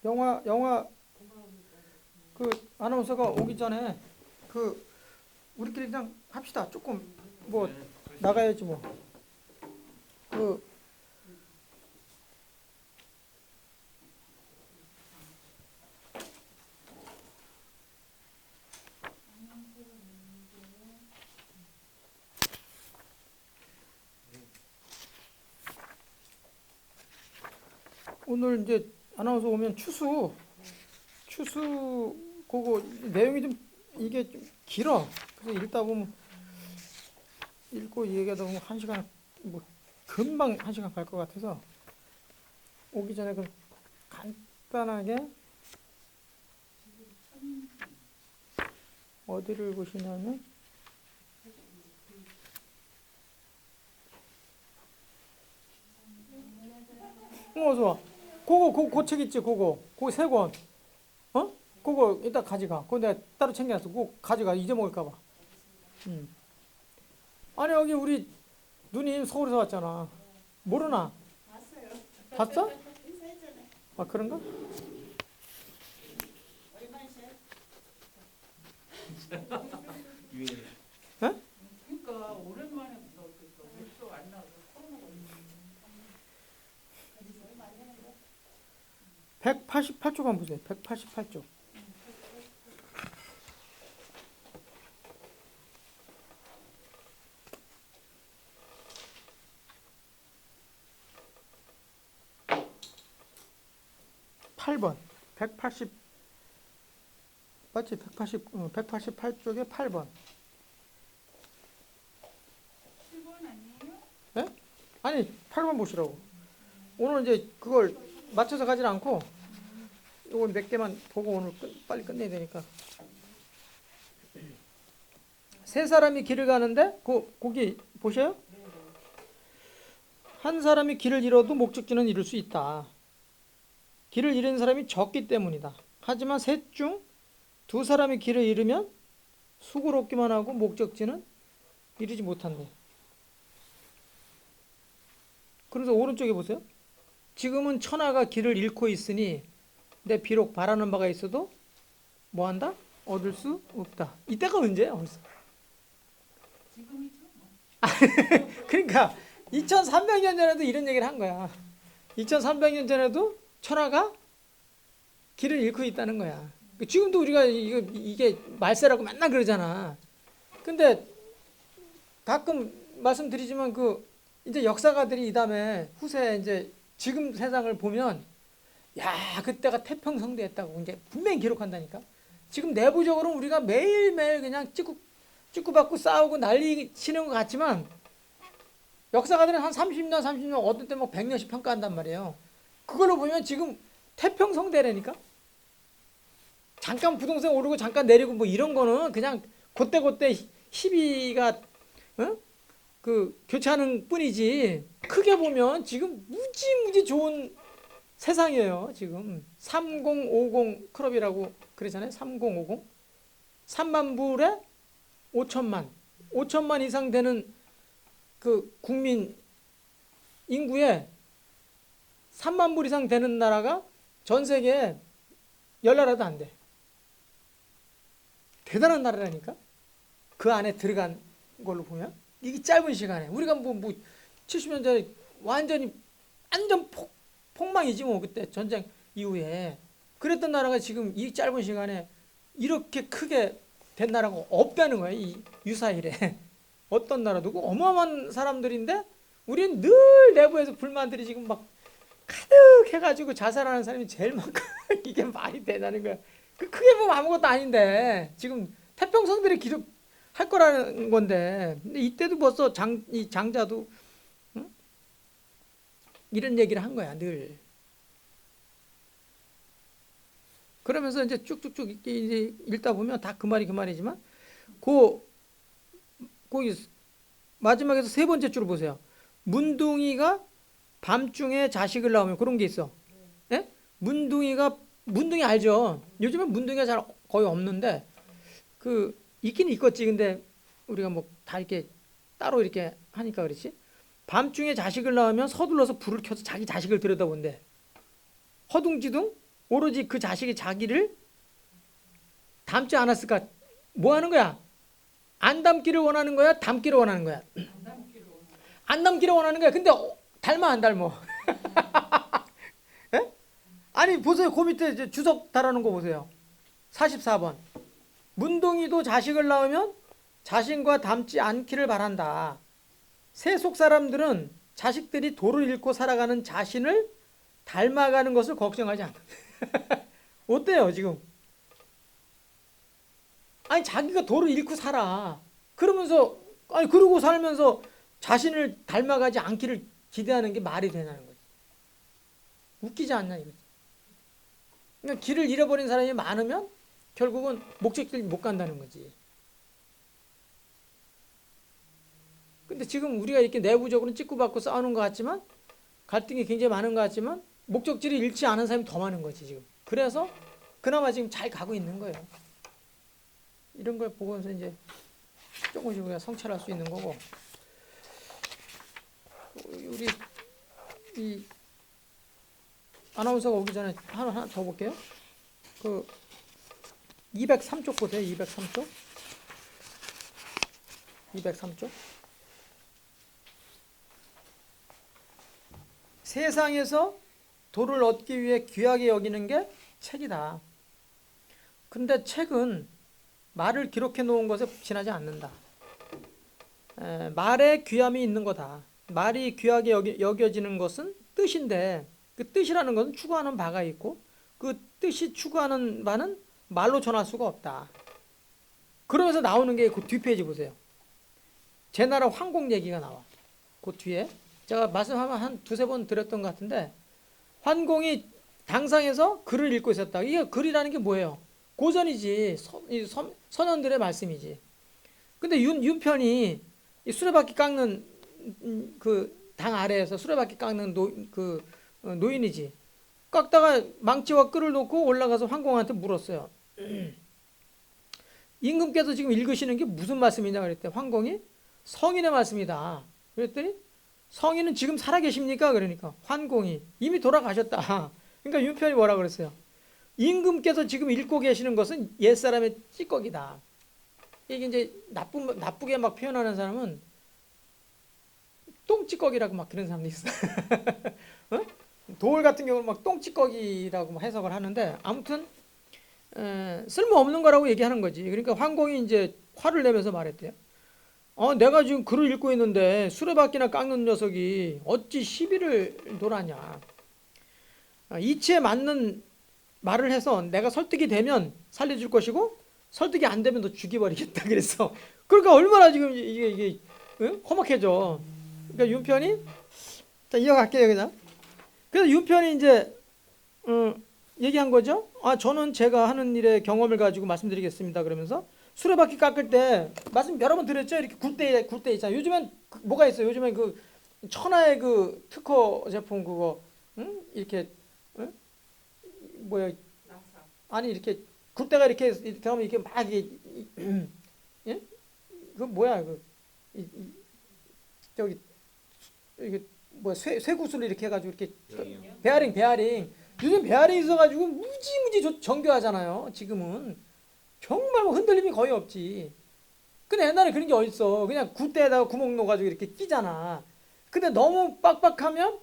영화 그 아나운서가 오기 전에 그 우리끼리 그냥 합시다. 조금 뭐 나가야지 뭐. 그 오늘 이제 아나운서 오면 추수 그거 내용이 좀 이게 좀 길어. 그래서 읽다 보면 읽고 얘기하다 보면 1시간 뭐 금방 1시간 갈 것 같아서 오기 전에 그 간단하게 어디를 보시냐면 좋아. 그거 책 있지, 그거 세 권. 어? 그거 이따 가져가. 그거 내가 따로 챙겨놨어. 그거 가져가. 잊어먹을까봐. 아니, 여기 우리 누님 서울에서 왔잖아. 모르나? 봤어요. 봤어? 인사했잖아요. 아, 그런가? 얼마이세요? 유행. 에? 그러니까 오랜만에 몇도 안 나와서 코로나가 어디서 많이 하는데? 188쪽 한번 보세요. 188쪽. 팔번 180 맞지? 188쪽에 8번. 7번 아니에요? 예? 아니, 8번 보시라고. 오늘 이제 그걸 맞춰서 가진 않고 이걸 몇 개만 보고 오늘 빨리 끝내야 되니까. 세 사람이 길을 가는데 거기 보셔요? 한 사람이 길을 잃어도 목적지는 이룰 수 있다. 길을 잃은 사람이 적기 때문이다. 하지만 셋 중 두 사람이 길을 잃으면 수고롭기만 하고 목적지는 이루지 못한대. 그래서 오른쪽에 보세요. 지금은 천하가 길을 잃고 있으니 내 비록 바라는 바가 있어도 뭐한다? 얻을 수 없다. 이때가 언제야? 벌써. 지금이죠. 그러니까 2300년 전에도 이런 얘기를 한 거야. 2300년 전에도 천하가 길을 잃고 있다는 거야. 지금도 우리가 이게 말세라고 맨날 그러잖아. 근데 가끔 말씀드리지만 이제 역사가들이 이 다음에 후세 이제 지금 세상을 보면 야, 그때가 태평성대했다고 이제 분명히 기록한다니까. 지금 내부적으로 우리가 매일매일 그냥 찍고받고 싸우고 난리 치는 것 같지만 역사가들은 한 30년 어떤 때 뭐 100년씩 평가한단 말이에요. 그걸로 보면 지금 태평성대라니까. 잠깐 부동산 오르고 잠깐 내리고 뭐 이런 거는 그냥 그때 희비가 교차하는 뿐이지. 크게 보면 지금 무지 좋은 세상이에요. 지금 3050 클럽이라고 그러잖아요. 3050 3만 불에 5천만 이상 되는 그 국민 인구에 3만 불 이상 되는 나라가 전 세계에 10나라도 안 돼. 대단한 나라라니까. 그 안에 들어간 걸로 보면 이게 짧은 시간에 우리가 뭐 70년 전에 완전 폭망이지 뭐. 그때 전쟁 이후에 그랬던 나라가 지금 이 짧은 시간에 이렇게 크게 된 나라가 없다는 거예요. 이 유사일에. 어떤 나라도 어마어마한 사람들인데 우리는 늘 내부에서 불만들이 지금 막 가득해가지고 자살하는 사람이 제일 많고 이게 말이 되냐는 거야. 크게 보면 아무것도 아닌데 지금 태평성들이 기록할 거라는 건데. 근데 이때도 벌써 이 장자도 이런 얘기를 한 거야 늘. 그러면서 이제 쭉쭉쭉 이제 읽다 보면 다 그 말이지만 거기 마지막에서 세 번째 줄을 보세요. 문둥이가 밤중에 자식을 낳으면 그런 게 있어. 예? 문둥이 알죠? 요즘은 문둥이가 잘 거의 없는데 있긴 있겠지. 근데 우리가 뭐 다 이렇게 따로 이렇게 하니까 그렇지. 밤중에 자식을 낳으면 서둘러서 불을 켜서 자기 자식을 들여다본대. 허둥지둥 오로지 그 자식이 자기를 닮지 않았을까? 뭐 하는 거야? 안 닮기를 원하는 거야? 닮기를 원하는 거야? 안 닮기를 원하는 거야. 근데 닮아 안 닮어? 예? 아니 보세요. 그 밑에 이제 주석 달아놓은 거 보세요. 44번. 문동이도 자식을 낳으면 자신과 닮지 않기를 바란다. 세속 사람들은 자식들이 도를 잃고 살아가는 자신을 닮아가는 것을 걱정하지 않는다. 어때요 지금? 아니 자기가 도를 잃고 살아. 그러면서 아니 그러고 살면서 자신을 닮아가지 않기를 기대하는 게 말이 되냐는 거지. 웃기지 않냐 이거지. 그러니까 길을 잃어버린 사람이 많으면 결국은 목적지를 못 간다는 거지. 근데 지금 우리가 이렇게 내부적으로는 찍고받고 싸우는 것 같지만 갈등이 굉장히 많은 것 같지만 목적지를 잃지 않은 사람이 더 많은 거지 지금. 그래서 그나마 지금 잘 가고 있는 거예요. 이런 걸 보고서 이제 조금씩 우리가 성찰할 수 있는 거고. 우리 이 아나운서가 오기 전에 하나 더 볼게요. 그 203쪽 보세요. 203쪽. 203쪽. 세상에서 도를 얻기 위해 귀하게 여기는 게 책이다. 근데 책은 말을 기록해 놓은 것에 지나지 않는다. 말에 귀함이 있는 거다. 말이 귀하게 여겨지는 것은 뜻인데 그 뜻이라는 것은 추구하는 바가 있고 그 뜻이 추구하는 바는 말로 전할 수가 없다. 그러면서 나오는 게 그 뒷페이지 보세요. 제 나라 황공 얘기가 나와. 그 뒤에 제가 말씀하면 한 두세 번 드렸던 것 같은데 환공이 당상에서 글을 읽고 있었다. 이게 글이라는 게 뭐예요? 고전이지. 선현들의 말씀이지. 근데 윤편이 이 수레바퀴 깎는 그 당 아래에서 수레바퀴 깎는 노인이지. 깎다가 망치와 끌을 놓고 올라가서 황공한테 물었어요. 임금께서 지금 읽으시는 게 무슨 말씀이냐 그랬더니 황공이 성인의 말씀이다. 그랬더니 성인은 지금 살아계십니까? 그러니까 환공이 이미 돌아가셨다. 그러니까 윤편이 뭐라 그랬어요? 임금께서 지금 읽고 계시는 것은 옛사람의 찌꺼기다. 이게 이제 나쁘게 막 표현하는 사람은 똥찌꺼기라고 막 그런 사람도 있어. 어? 도울 같은 경우는 막 똥찌꺼기라고 막 해석을 하는데 아무튼 쓸모없는 거라고 얘기하는 거지. 그러니까 황공이 이제 화를 내면서 말했대요. 내가 지금 글을 읽고 있는데 수레바퀴나 깎는 녀석이 어찌 시비를 돌아냐. 이치에 맞는 말을 해서 내가 설득이 되면 살려줄 것이고 설득이 안 되면 너 죽여버리겠다 그랬어. 그러니까 얼마나 지금 이게 험악해져. 그러니까 윤편이 자 이어갈게요 그냥. 그래서 윤편이 이제 얘기한 거죠. 저는 제가 하는 일의 경험을 가지고 말씀드리겠습니다. 그러면서 수레바퀴 깎을 때 말씀 여러 번 드렸죠. 이렇게 굴대 있잖아요. 요즘엔 뭐가 있어요? 요즘엔 그 천하의 그 특허 제품 그거 이렇게 뭐야? 아니 이렇게 굴대가 이렇게 하면 이렇게 막 예? 그 뭐야 저기 이게 뭐 쇠구슬로 이렇게 해가지고 이렇게 베어링 요즘 베어링 있어가지고 무지 정교하잖아요. 지금은 정말 뭐 흔들림이 거의 없지. 근데 옛날에 그런 게 어딨어. 그냥 굴대에다가 구멍 넣어가지고 이렇게 끼잖아. 근데 너무 빡빡하면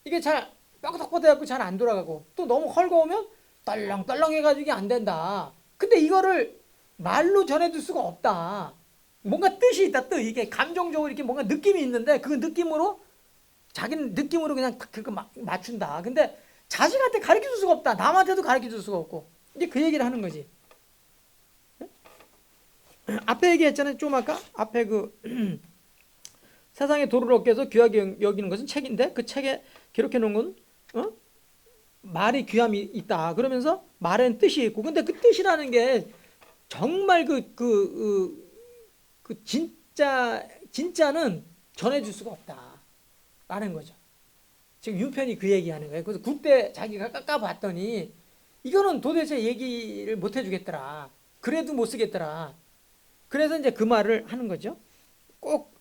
이게 잘 뼈덕뼈덕해갖고 잘 안 돌아가고 또 너무 헐거우면 떨렁떨렁 해가지고 이게 안 된다. 근데 이거를 말로 전해줄 수가 없다. 뭔가 뜻이 있다. 뜻 이게 감정적으로 이렇게 뭔가 느낌이 있는데 그 느낌으로 자기는 느낌으로 그냥 그거 맞춘다. 근데 자식한테 가르쳐 줄 수가 없다. 남한테도 가르쳐 줄 수가 없고 이제 그 얘기를 하는 거지. 앞에 얘기했잖아요. 좀 아까 앞에 그 세상의 도를 얻기 위해서 귀하게 여기는 것은 책인데 그 책에 기록해 놓은 건 말이 귀함이 있다. 그러면서 말에는 뜻이 있고 근데 그 뜻이라는 게 정말 그 진짜는 전해줄 수가 없다라는 거죠. 지금 윤편이 그 얘기하는 거예요. 그래서 그때 자기가 깎아봤더니 이거는 도대체 얘기를 못 해주겠더라. 그래도 못 쓰겠더라. 그래서 이제 그 말을 하는 거죠. 꼭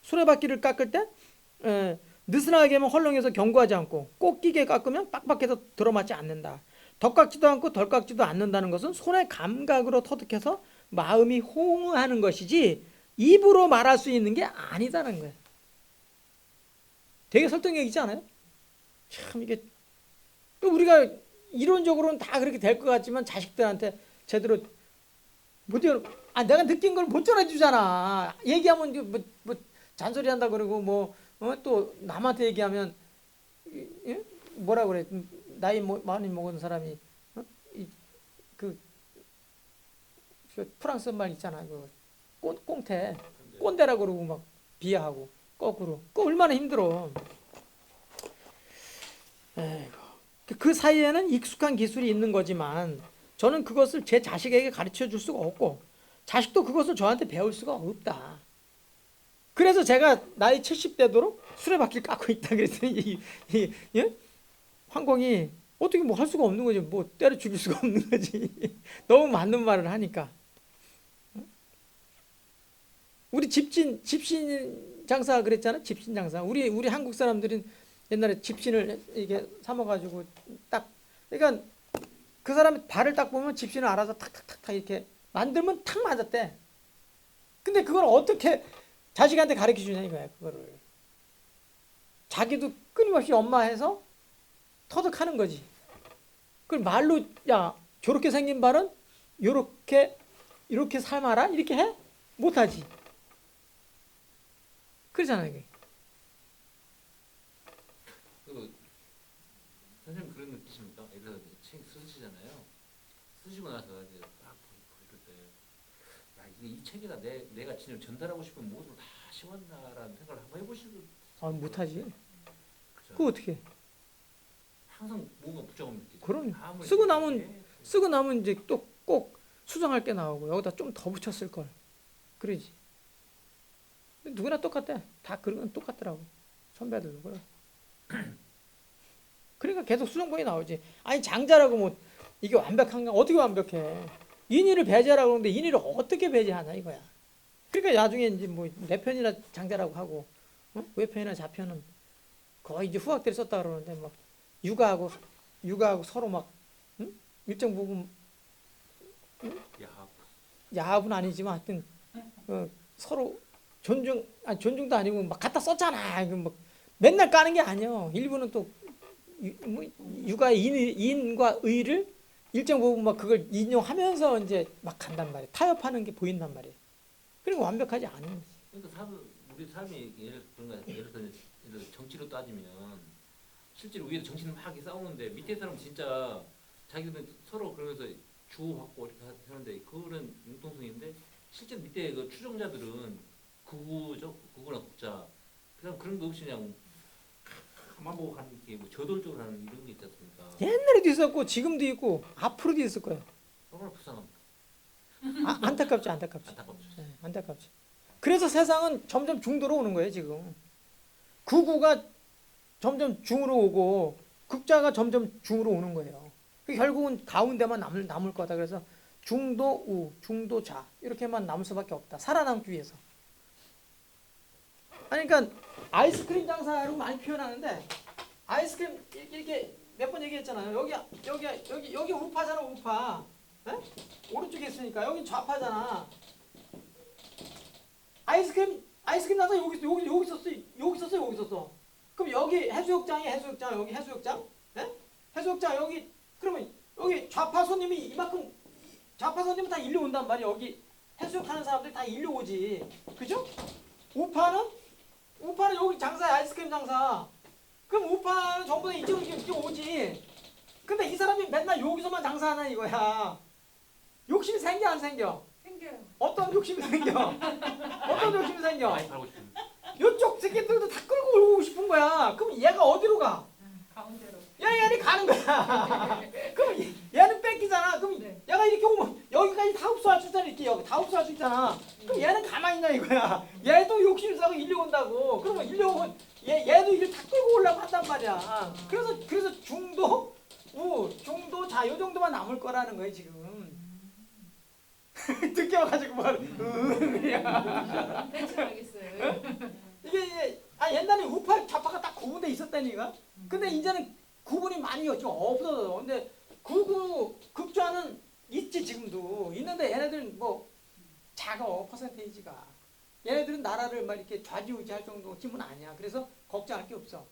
수레바퀴를 깎을 때 느슨하게 하면 헐렁해서 견고하지 않고 꼭 끼게 깎으면 빡빡해서 들어맞지 않는다. 더 깎지도 않고 덜 깎지도 않는다는 것은 손의 감각으로 터득해서 마음이 호응하는 것이지 입으로 말할 수 있는 게 아니다는 거예요. 되게 설득력 있지 않아요? 참 이게 우리가 이론적으로는 다 그렇게 될 것 같지만 자식들한테 제대로 못 내가 느낀 걸 못 전해주잖아. 얘기하면 뭐 잔소리 한다 그러고 또 남한테 얘기하면 예? 뭐라 그래? 나이 많이 먹은 사람이 그 프랑스 말 있잖아. 그 꽁태 꼰대라 그러고 막 비하하고 거꾸로. 그거 얼마나 힘들어. 에이구. 그 사이에는 익숙한 기술이 있는 거지만 저는 그것을 제 자식에게 가르쳐 줄 수가 없고 자식도 그것을 저한테 배울 수가 없다. 그래서 제가 나이 70대도록 수레바퀴를 깎고 있다 그랬더니 예? 황공이 어떻게 뭐 할 수가 없는 거지. 뭐 때려 죽일 수가 없는 거지. 너무 맞는 말을 하니까. 우리 집신 장사 그랬잖아. 집신 장사. 우리 한국 사람들은 옛날에 집신을 이게 삼아가지고 딱 그러니까 그 사람이 발을 딱 보면 집신을 알아서 탁탁탁탁 이렇게 만들면 탁 맞았대. 근데 그걸 어떻게 자식한테 가르쳐 주냐 이거야. 그거를 자기도 끊임없이 엄마 해서 터득하는 거지. 그걸 말로 야 저렇게 생긴 발은 요렇게 이렇게 삶아라 이렇게 해? 못하지. 그러잖아요. 이게. 선생님 그런 느끼십니까? 예를 들어서 책 쓰시잖아요. 쓰시고 나서 이제 딱 보실 때, 야, 이 책에다 내가 진짜 전달하고 싶은 모습을 다 심었나라는 생각을 한번 해보시고. 못하지. 그죠? 그거 어떻게 해? 항상 뭔가 부족함을 느끼죠. 그럼 아무리 쓰고 나면 이제 또 꼭 수정할 게 나오고 여기다 좀 더 붙였을 걸. 그러지. 누구나 똑같아. 다 그런 건 똑같더라고. 선배들도 그래. 그러니까 계속 수정본이 나오지. 아니 장자라고 뭐 이게 완벽한가? 어떻게 완벽해? 인의를 배제하라고 그러는데 인의를 어떻게 배제하냐 이거야. 그러니까 나중에 이제 뭐 내 편이나 장자라고 하고 외편이나 자편은 거의 이제 후학들이 썼다 그러는데 막 육아하고 서로 막 일정 부분 야합은 아니지만 하여튼 서로 존중도 아니고 막 갖다 썼잖아. 막 맨날 까는 게 아니야. 일부는 또 육아의 인과 의를 일정 부분 막 그걸 인용하면서 이제 막 간단 말이야. 타협하는 게 보인단 말이야. 그리고 완벽하지 않은 거지. 그러니까 우리 삶이 예를 들어 정치로 따지면 실제로 위에서 정치는 막 싸우는데 밑에 사람 진짜 자기들은 서로 그러면서 주고받고 이렇게 하는데 그런 융통성인데 실제 밑에 그 추종자들은 극우나 국자 그런 거 없이 그냥 가만 보고 하는 게 뭐 저돌적으로 하는 이런 게 있지 않습니까? 옛날에도 있었고 지금도 있고 앞으로도 있을 거야. 얼마나 불쌍합니까? 안타깝지. 안타깝죠. 네, 안타깝지. 그래서 세상은 점점 중도로 오는 거예요 지금. 극우가 점점 중으로 오고 극자가 점점 중으로 오는 거예요. 결국은 가운데만 남을 거다. 그래서 중도 중도자 이렇게만 남을 수밖에 없다. 살아남기 위해서. 아니, 그러니까 아이스크림 장사로 많이 표현하는데 아이스크림 이렇게 몇 번 얘기했잖아요. 여기 우파잖아 우파. 에? 오른쪽에 있으니까 여기 좌파잖아. 아이스크림 장사 여기 있었어. 그럼 여기 해수욕장 여기 해수욕장? 에? 해수욕장 여기 그러면 여기 좌파 손님이 이만큼 좌파 손님은 다 일로 온단 말이야. 여기 해수욕 하는 사람들 다 일로 오지. 그죠? 우파는 여기 장사야. 아이스크림 장사. 그럼 우파는 전부 다 이쪽 오지. 근데 이 사람이 맨날 여기서만 장사하나 이거야. 욕심이 생겨 안 생겨? 생겨요. 어떤 욕심이 생겨? 많이 팔고 싶은. 이쪽 새끼들도 다 끌고 오고 싶은 거야. 그럼 얘가 어디로 가? 가운데로. 얘는 가는 거야. 그럼 얘는 뺏기잖아. 그럼 네. 얘가 이렇게 오면 여기까지 다 흡수할 수 있잖아. 이렇게 여기 다 흡수할 수 있잖아. 그럼 얘는 가만히 있냐 이거야. 얘도 욕심을 사고 일려 온다고. 그러면 일려 오면 얘도 이를 다 끌고 오려고 한단 말이야. 그래서 중도 자 요 정도만 남을 거라는 거예요 지금. 듣게 와가지고 그냥 대충 알겠어요. 이게 옛날에 우파 좌파가 딱 얘기가? 근데 이제는 구분이 많이 좀 없어져. 근데 극우 극좌는 있지 지금도 있는데 얘네들은 뭐 작아 퍼센테이지가. 얘네들은 나라를 막 이렇게 좌지우지할 정도 팀은 아니야. 그래서 걱정할 게 없어.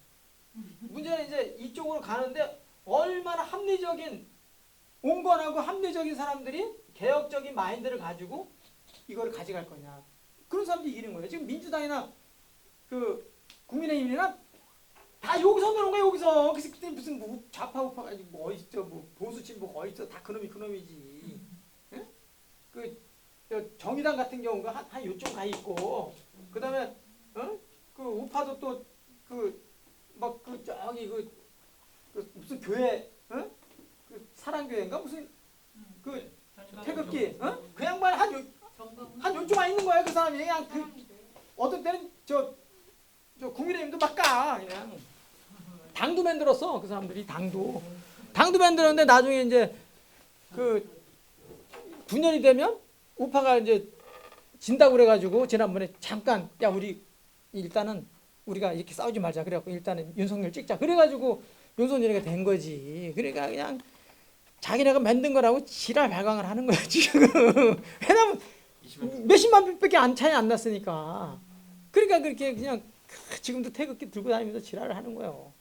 문제는 이제 이쪽으로 가는데 얼마나 합리적인 온건하고 합리적인 사람들이 개혁적인 마인드를 가지고 이거를 가져갈 거냐. 그런 사람들이 이기는 거예요. 지금 민주당이나 그 국민의힘이나 다 여기서 노는 거야 여기서. 그래서 그때 무슨 뭐 좌파 우파 가지고 뭐 어딨어 뭐 보수 진보 어딨어 다 그놈이 그놈이지. 예? 저 정의당 같은 경우가 한 요쪽 가 있고 그다음에 그 우파도 또 막 저기 그 무슨 교회 그 사랑교회인가 무슨 그 태극기 그 양반 한 요쪽 와 있는 거야 그 사람이. 그냥 그 어떤 때는 저 국민의힘도 막 까 그냥 당도 만들었어 그 사람들이. 당도 만들었는데 나중에 이제 그 9년이 되면 우파가 이제 진다고 그래가지고 지난번에 잠깐 야 우리 일단은 우리가 이렇게 싸우지 말자 그래갖고 일단은 윤석열 찍자 그래가지고 윤석열이가 된 거지. 그러니까 그냥 자기네가 만든 거라고 지랄 발광을 하는 거야 지금. 왜냐면 몇십만 표밖에 차이 안 났으니까. 그러니까 그렇게 그냥 지금도 태극기 들고 다니면서 지랄을 하는 거예요.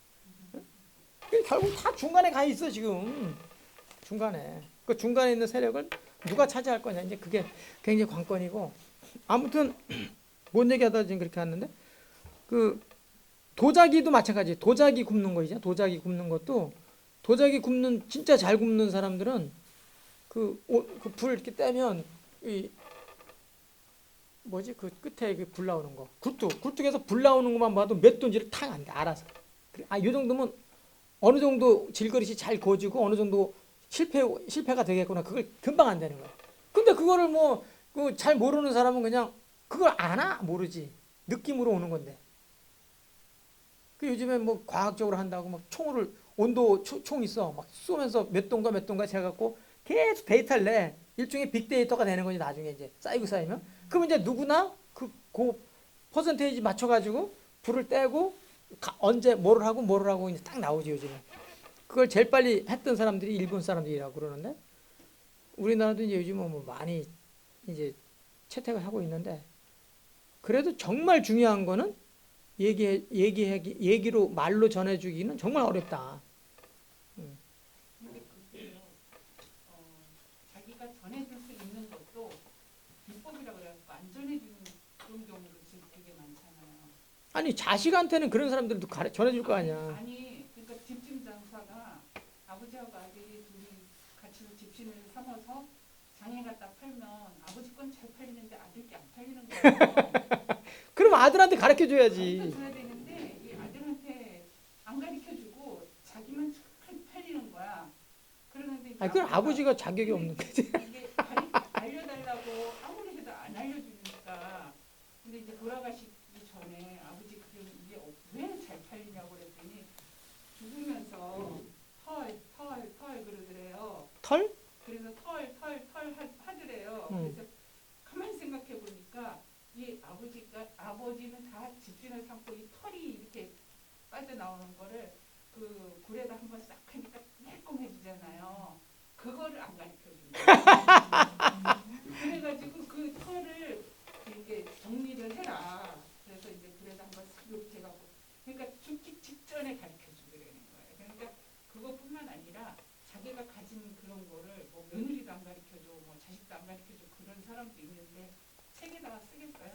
결국 다 중간에 가 있어 지금. 중간에 그 중간에 있는 세력을 누가 차지할 거냐 이제 그게 굉장히 관건이고. 아무튼 뭔 얘기하다 지금 그렇게 왔는데 그 도자기도 마찬가지. 도자기 굽는 거 있잖아. 도자기 굽는 것도 도자기 굽는 진짜 잘 굽는 사람들은 그 불 이렇게 떼면 이 뭐지 그 끝에 그 불 나오는 거 굴뚝에서 불 나오는 것만 봐도 몇 돈지를 탁 안 돼 알아서. 이 정도면 어느 정도 질그릇이 잘 구워지고 어느 정도 실패가 되겠구나. 그걸 금방 안 되는 거야. 근데 그거를 뭐 그 잘 모르는 사람은 그냥 그걸 아나 모르지. 느낌으로 오는 건데. 그 요즘에 뭐 과학적으로 한다고 막 총을 온도 총 있어 막 쏘면서 몇 돈가 재갖고 계속 데이터를 내. 일종의 빅데이터가 되는 거지 나중에 이제 쌓이면. 그럼 이제 누구나 그 퍼센테이지 맞춰가지고 불을 떼고 언제 뭐를 하고 이제 딱 나오지 요즘에. 그걸 제일 빨리 했던 사람들이 일본 사람들이라고 그러는데 우리나라도 이제 요즘은 뭐 많이 이제 채택을 하고 있는데 그래도 정말 중요한 거는 얘기로 말로 전해주기는 정말 어렵다. 근데 그게요. 자기가 전해줄 수 있는 것도 비법이라 그래갖고 안 전해주는 그런 경우도 지금 되게 많잖아요. 아니 자식한테는 그런 사람들도 전해줄 거 아니야. 아니 그러니까 집신 장사가 아버지하고 아들이 둘이 같이 집신을 삼아서 장에 갖다 팔면 아버지 건 잘 팔리는데 아들 게 안 팔리는 거예요. 그럼 아들한테 가르쳐줘야지. 가르쳐줘야 되는데 이 아들한테 안 가르쳐주고 자기만 잘 팔리는 거야. 그러는데 아니 그건 아버지가 자격이 없는 거지. 이게 알려달라고 아무리 해도 안 알려주니까. 근데 이제 돌아가시기 전에 아버지 그럼 이게 왜 잘 팔리냐고 그랬더니 죽으면서 털 그러더래요. 털? 그래서 털 하더래요. 그래서 가만히 생각해 보니까 이 아버지는 다 집신을 삼고 이 털이 이렇게 빠져나오는 거를 그 굴에다 한번 싹 하니까 매콤해지잖아요. 그거를 안 가르쳐 준다. 그래가지고 그 털을 이렇게 정리를 해라. 그래서 이제 굴에다 한번 싹 이렇게 해갖고 그러니까 죽기 직전에 가르쳐 주더라는 거예요. 그러니까 그것뿐만 아니라 자기가 가진 그런 거를 뭐 며느리도 안 가르쳐줘, 뭐 자식도 안 가르쳐줘 그런 사람도 있는데 책에다가 쓰겠어요?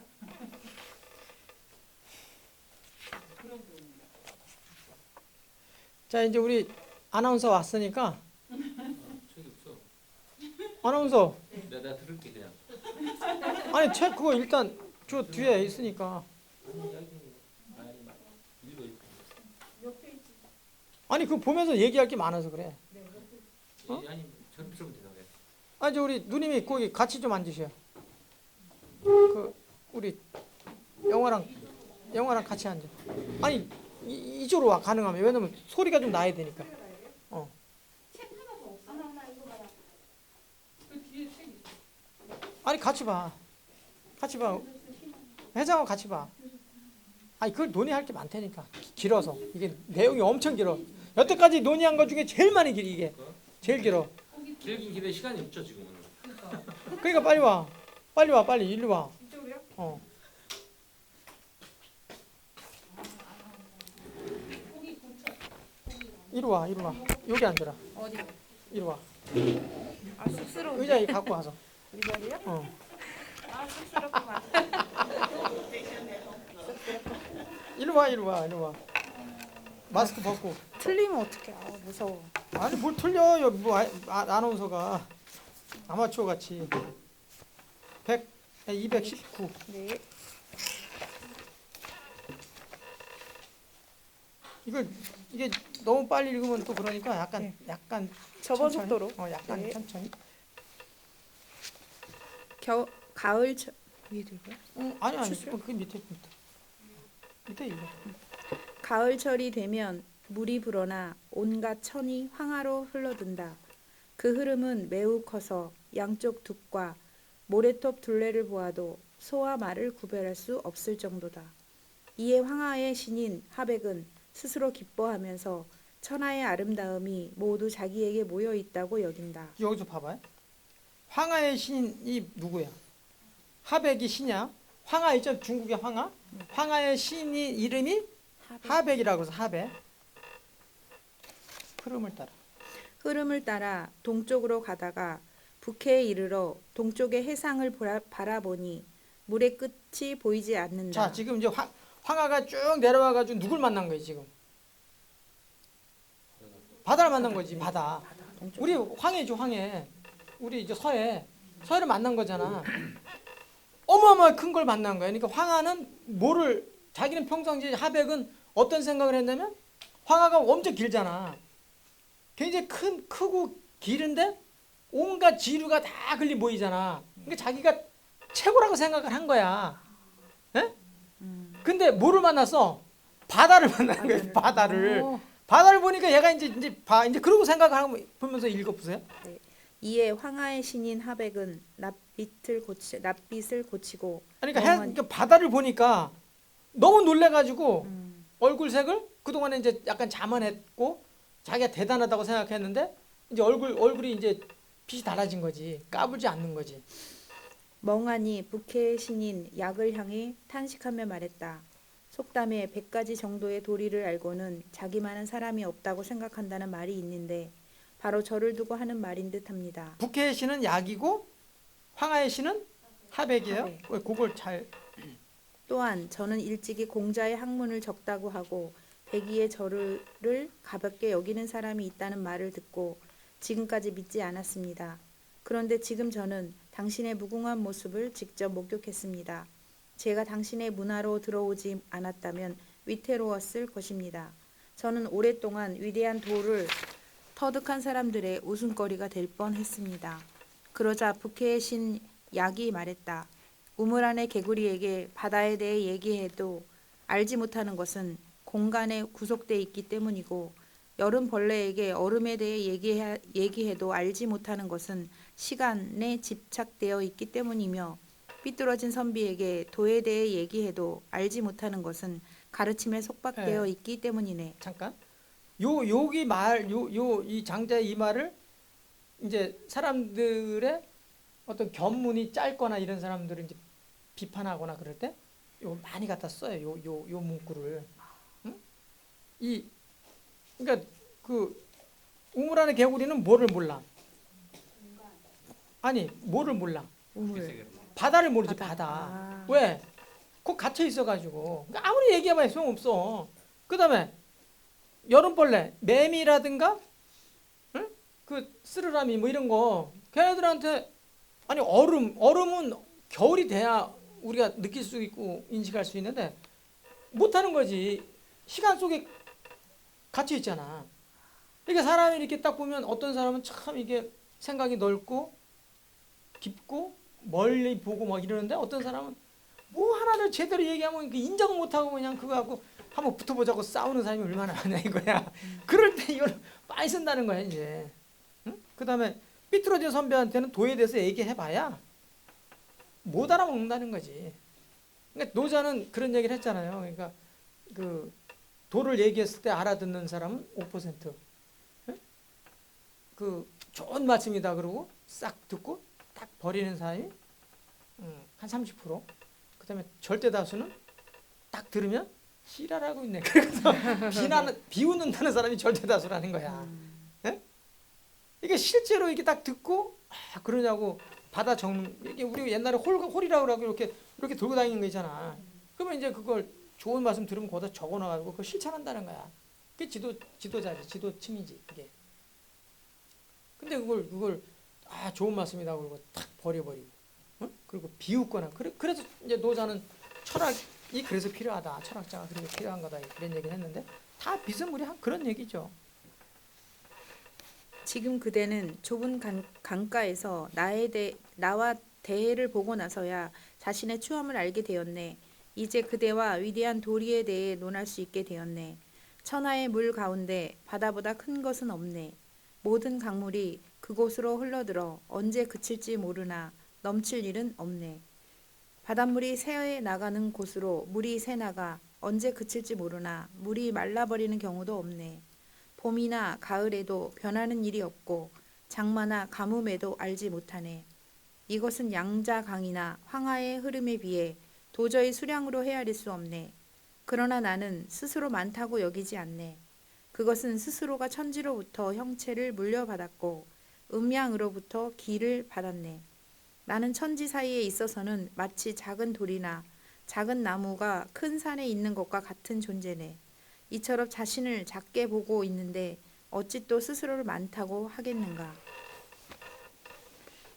그런 경우입니다. 자 이제 우리 아나운서 왔으니까 책이 없어. 아나운서 내가 들을게 그냥. 아니 책 그거 일단 저 뒤에 있으니까. 읽어. 아니 그거 보면서 얘기할 게 많아서 그래. 아니 저런 대답해. 아니 저 우리 누님이 거기 같이 좀 앉으셔. 그 우리 영화랑 같이 앉아. 아니 이쪽으로 와 가능하면. 왜냐면 소리가 좀 나야 되니까. 그 뒤에 책 있어. 아니 같이 봐. 회장하고 같이 봐. 아니 그걸 논의할 게 많다니까. 길어서 이게 내용이 엄청 길어. 여태까지 논의한 것 중에 제일 많이 길이 이게 제일 길어. 길긴 길에 시간이 없죠 지금은. 그러니까 빨리 와. 빨리 와. 빨리 일로 와. 이쪽으로요? 어. 고기 고쳐. 이리 와. 이리 와. 여기 앉아라. 어디? 이리 와. 아 쑥스러운데. 의자 이거 갖고 와서. 의자리요? 어. 아 쑥스럽구만. 이리 와. 이리 와. 이리 와. 마스크 벗고. 틀리면 어떡해. 아 무서워. 아니 뭘 틀려. 여기 뭐 아나운서가 아마추어 같이. 219. 네. 이게 너무 빨리 읽으면 또 그러니까 약간 네. 약간 저번 천천히. 속도로. 약간 네. 천천히. 가을 위에도 이거요? 아니 추수요? 그 밑에 읽어. 가을철이 되면 물이 불어나 온갖 천이 황하로 흘러든다. 그 흐름은 매우 커서 양쪽 둑과 모래톱 둘레를 보아도 소와 말을 구별할 수 없을 정도다. 이에 황하의 신인 하백은 스스로 기뻐하면서 천하의 아름다움이 모두 자기에게 모여 있다고 여긴다. 여기서 봐봐요. 황하의 신이 누구야? 하백이 신이야. 황하 있죠? 중국의 황하. 황하의 신이 이름이 하백이라고 해서 하백. 흐름을 따라. 흐름을 따라 동쪽으로 가다가 북해에 이르러 동쪽의 해상을 바라보니 물의 끝이 보이지 않는다. 자, 지금 이제 황하가 쭉 내려와가지고 누굴 만난 거예요 지금? 바다를 만난 거지. 바다. 우리 황해죠, 황해. 우리 이제 서해를 만난 거잖아. 어마어마하게 큰 걸 만난 거야. 그러니까 황하는 자기는 평상시에 하백은 어떤 생각을 했냐면 황하가 엄청 길잖아. 굉장히 크고 길은데 온갖 지류가 다 걸리 모이잖아. 그러니까 자기가 최고라고 생각을 한 거야. 에? 근데 뭐를 만났어? 바다를 만난 거야. 바다를. 바다를 보니까 얘가 이제 그러고 생각을 보면서 읽어보세요. 이에 황하의 신인 하백은 낯빛을 고치고 그러니까, 멍하니- 그러니까 바다를 보니까 너무 놀래가지고 얼굴색을 그동안에 이제 약간 자만했고 자기가 대단하다고 생각했는데 이제 얼굴이 이제 빛이 달라진 거지. 까불지 않는 거지. 멍하니 북해의 신인 약을 향해 탄식하며 말했다. 속담에 100가지 정도의 도리를 알고는 자기만한 사람이 없다고 생각한다는 말이 있는데 바로 저를 두고 하는 말인 듯합니다. 북해의 신은 약이고 황하의 신은 하백이에요. 하백. 왜 그걸 잘 또한 저는 일찍이 공자의 학문을 적다고 하고 대기에 저를 가볍게 여기는 사람이 있다는 말을 듣고 지금까지 믿지 않았습니다. 그런데 지금 저는 당신의 무궁한 모습을 직접 목격했습니다. 제가 당신의 문화로 들어오지 않았다면 위태로웠을 것입니다. 저는 오랫동안 위대한 도를 터득한 사람들의 웃음거리가 될 뻔했습니다. 그러자 북해의 신 약이 말했다. 우물 안의 개구리에게 바다에 대해 얘기해도 알지 못하는 것은 공간에 구속되어 있기 때문이고 여름 벌레에게 얼음에 대해 얘기해도 알지 못하는 것은 시간에 집착되어 있기 때문이며 삐뚤어진 선비에게 도에 대해 얘기해도 알지 못하는 것은 가르침에 속박되어 네. 있기 때문이네. 잠깐. 이 장자의 이 말을 이제 사람들의 어떤 견문이 짧거나 이런 사람들을 이제 비판하거나 그럴 때 요 많이 갖다 써요. 요 문구를. 응? 그러니까 그 우물 안의 개구리는 뭐를 몰라? 아니, 뭐를 몰라? 우물. 바다를 모르지, 바다. 바다. 아. 왜? 거 갇혀 있어가지고. 그러니까 아무리 얘기해봐야 소용없어. 그다음에 여름벌레, 매미라든가, 응? 그 쓰르라미 뭐 이런 거, 걔네들한테 아니 얼음은 겨울이 돼야 우리가 느낄 수 있고 인식할 수 있는데 못하는 거지. 시간 속에 갇혀 있잖아. 그러니까 사람이 이렇게 딱 보면 어떤 사람은 참 이게 생각이 넓고 깊고 멀리 보고 막 이러는데 어떤 사람은 뭐 하나를 제대로 얘기하면 인정을 못하고 그냥 그거 갖고 한번 붙어보자고 싸우는 사람이 얼마나 많냐 이거야. 그럴 때 이걸 많이 쓴다는 거야 이제. 응? 그다음에 삐뚤어진 선배한테는 도에 대해서 얘기해봐야 못 알아먹는다는 거지. 그러니까 노자는 그런 얘기를 했잖아요. 그러니까 그 도를 얘기했을 때 알아듣는 사람은 5%. 예? 그 좋은 말씀이다 그러고 싹 듣고 딱 버리는 사람이 한 30%. 그다음에 절대 다수는 딱 들으면 지랄하고 있네. 그래서 비웃는다는 사람이 절대 다수라는 거야. 예? 이게 실제로 이게 딱 듣고 그러냐고 받아 적는 이게 우리 옛날에 홀이라고 그러고 이렇게 들고 다니는 거 있잖아. 그러면 이제 그걸 좋은 말씀 들으면 거기다 적어놔가지고 그걸 실천한다는 거야. 그게 지도자지, 지도층이지 그게. 근데 그걸 좋은 말씀이다 그러고 탁 버려버리고, 어? 그리고 비웃거나 그래서 이제 노자는 철학이 그래서 필요하다. 철학자가 그렇게 필요한 거다. 이런 얘기를 했는데 다 비스무리한 그런 얘기죠. 지금 그대는 좁은 강가에서 나와 대해를 보고 나서야 자신의 추함을 알게 되었네. 이제 그대와 위대한 도리에 대해 논할 수 있게 되었네. 천하의 물 가운데 바다보다 큰 것은 없네. 모든 강물이 그곳으로 흘러들어 언제 그칠지 모르나 넘칠 일은 없네. 바닷물이 새어 나가는 곳으로 물이 새나가 언제 그칠지 모르나 물이 말라버리는 경우도 없네. 봄이나 가을에도 변하는 일이 없고 장마나 가뭄에도 알지 못하네. 이것은 양자 강이나 황하의 흐름에 비해 도저히 수량으로 헤아릴 수 없네. 그러나 나는 스스로 많다고 여기지 않네. 그것은 스스로가 천지로부터 형체를 물려받았고 음양으로부터 기를 받았네. 나는 천지 사이에 있어서는 마치 작은 돌이나 작은 나무가 큰 산에 있는 것과 같은 존재네. 이처럼 자신을 작게 보고 있는데 어찌 또 스스로를 많다고 하겠는가.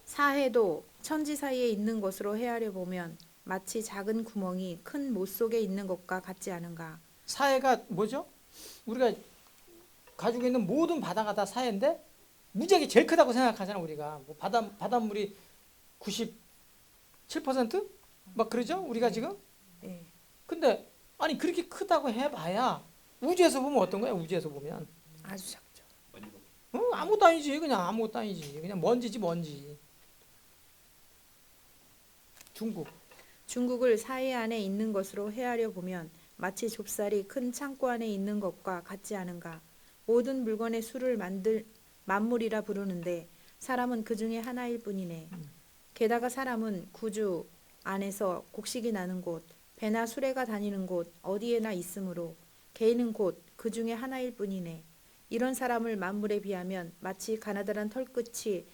사해도 천지 사이에 있는 것으로 헤아려 보면 마치 작은 구멍이 큰 못 속에 있는 것과 같지 않은가. 사해가 뭐죠? 우리가 가지고 있는 모든 바다가 다 사해인데 무지하게 제일 크다고 생각하잖아 우리가. 뭐 바닷물이 97%? 막 그러죠 우리가 지금. 네. 근데 아니 그렇게 크다고 해봐야 우주에서 보면 어떤 거야? 우주에서 보면 아주 작죠. 아무것도 아니지. 그냥 아무것도 아니지. 그냥 먼지지 먼지. 중국을 사해 안에 있는 것으로 헤아려 보면 마치 좁쌀이 큰 창고 안에 있는 것과 같지 않은가. 모든 물건의 수를 만물이라 부르는데 사람은 그 중에 하나일 뿐이네. 게다가 사람은 구주 안에서 곡식이 나는 곳, 배나 수레가 다니는 곳 어디에나 있으므로 개인은 곧 그 중에 하나일 뿐이네. 이런 사람을 만물에 비하면 마치 가나다란 털끝이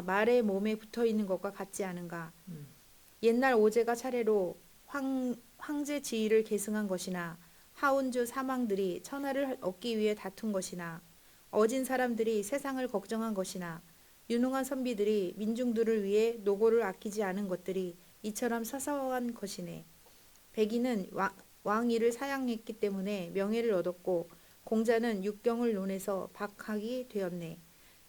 말의 몸에 붙어 있는 것과 같지 않은가. 옛날 오제가 차례로 황제 지위를 계승한 것이나 하운주 사망들이 천하를 얻기 위해 다툰 것이나 어진 사람들이 세상을 걱정한 것이나 유능한 선비들이 민중들을 위해 노고를 아끼지 않은 것들이 이처럼 사소한 것이네. 백인은 왕위를 사양했기 때문에 명예를 얻었고 공자는 육경을 논해서 박학이 되었네.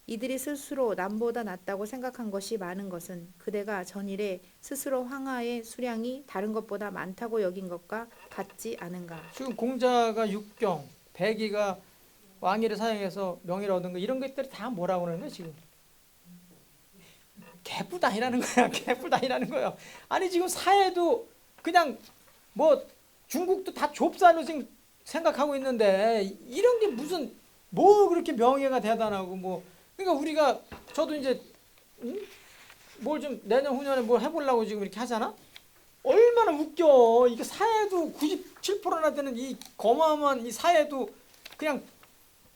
이들이 스스로 남보다 낫다고 생각한 것이 많은 것은 그대가 전일에 스스로 황하의 수량이 다른 것보다 많다고 여긴 것과 같지 않은가. 지금 공자가 육경, 백이가 왕위를 사용해서 명예를 얻은 거 이런 것들이 다 뭐라고 그러는 거야 지금? 개뿔다니라는 거야. 개뿔다니라는 거야. 아니 지금 사회도 그냥 뭐 중국도 다 좁쌀로 지금 생각하고 있는데 이런 게 무슨 뭐 그렇게 명예가 대단하고 뭐 그러니까 우리가 저도 이제 뭘 좀 내년 후년에 뭘 해보려고 지금 이렇게 하잖아. 얼마나 웃겨. 이게 사회도 97%나 되는 이 거마한 이 사회도 그냥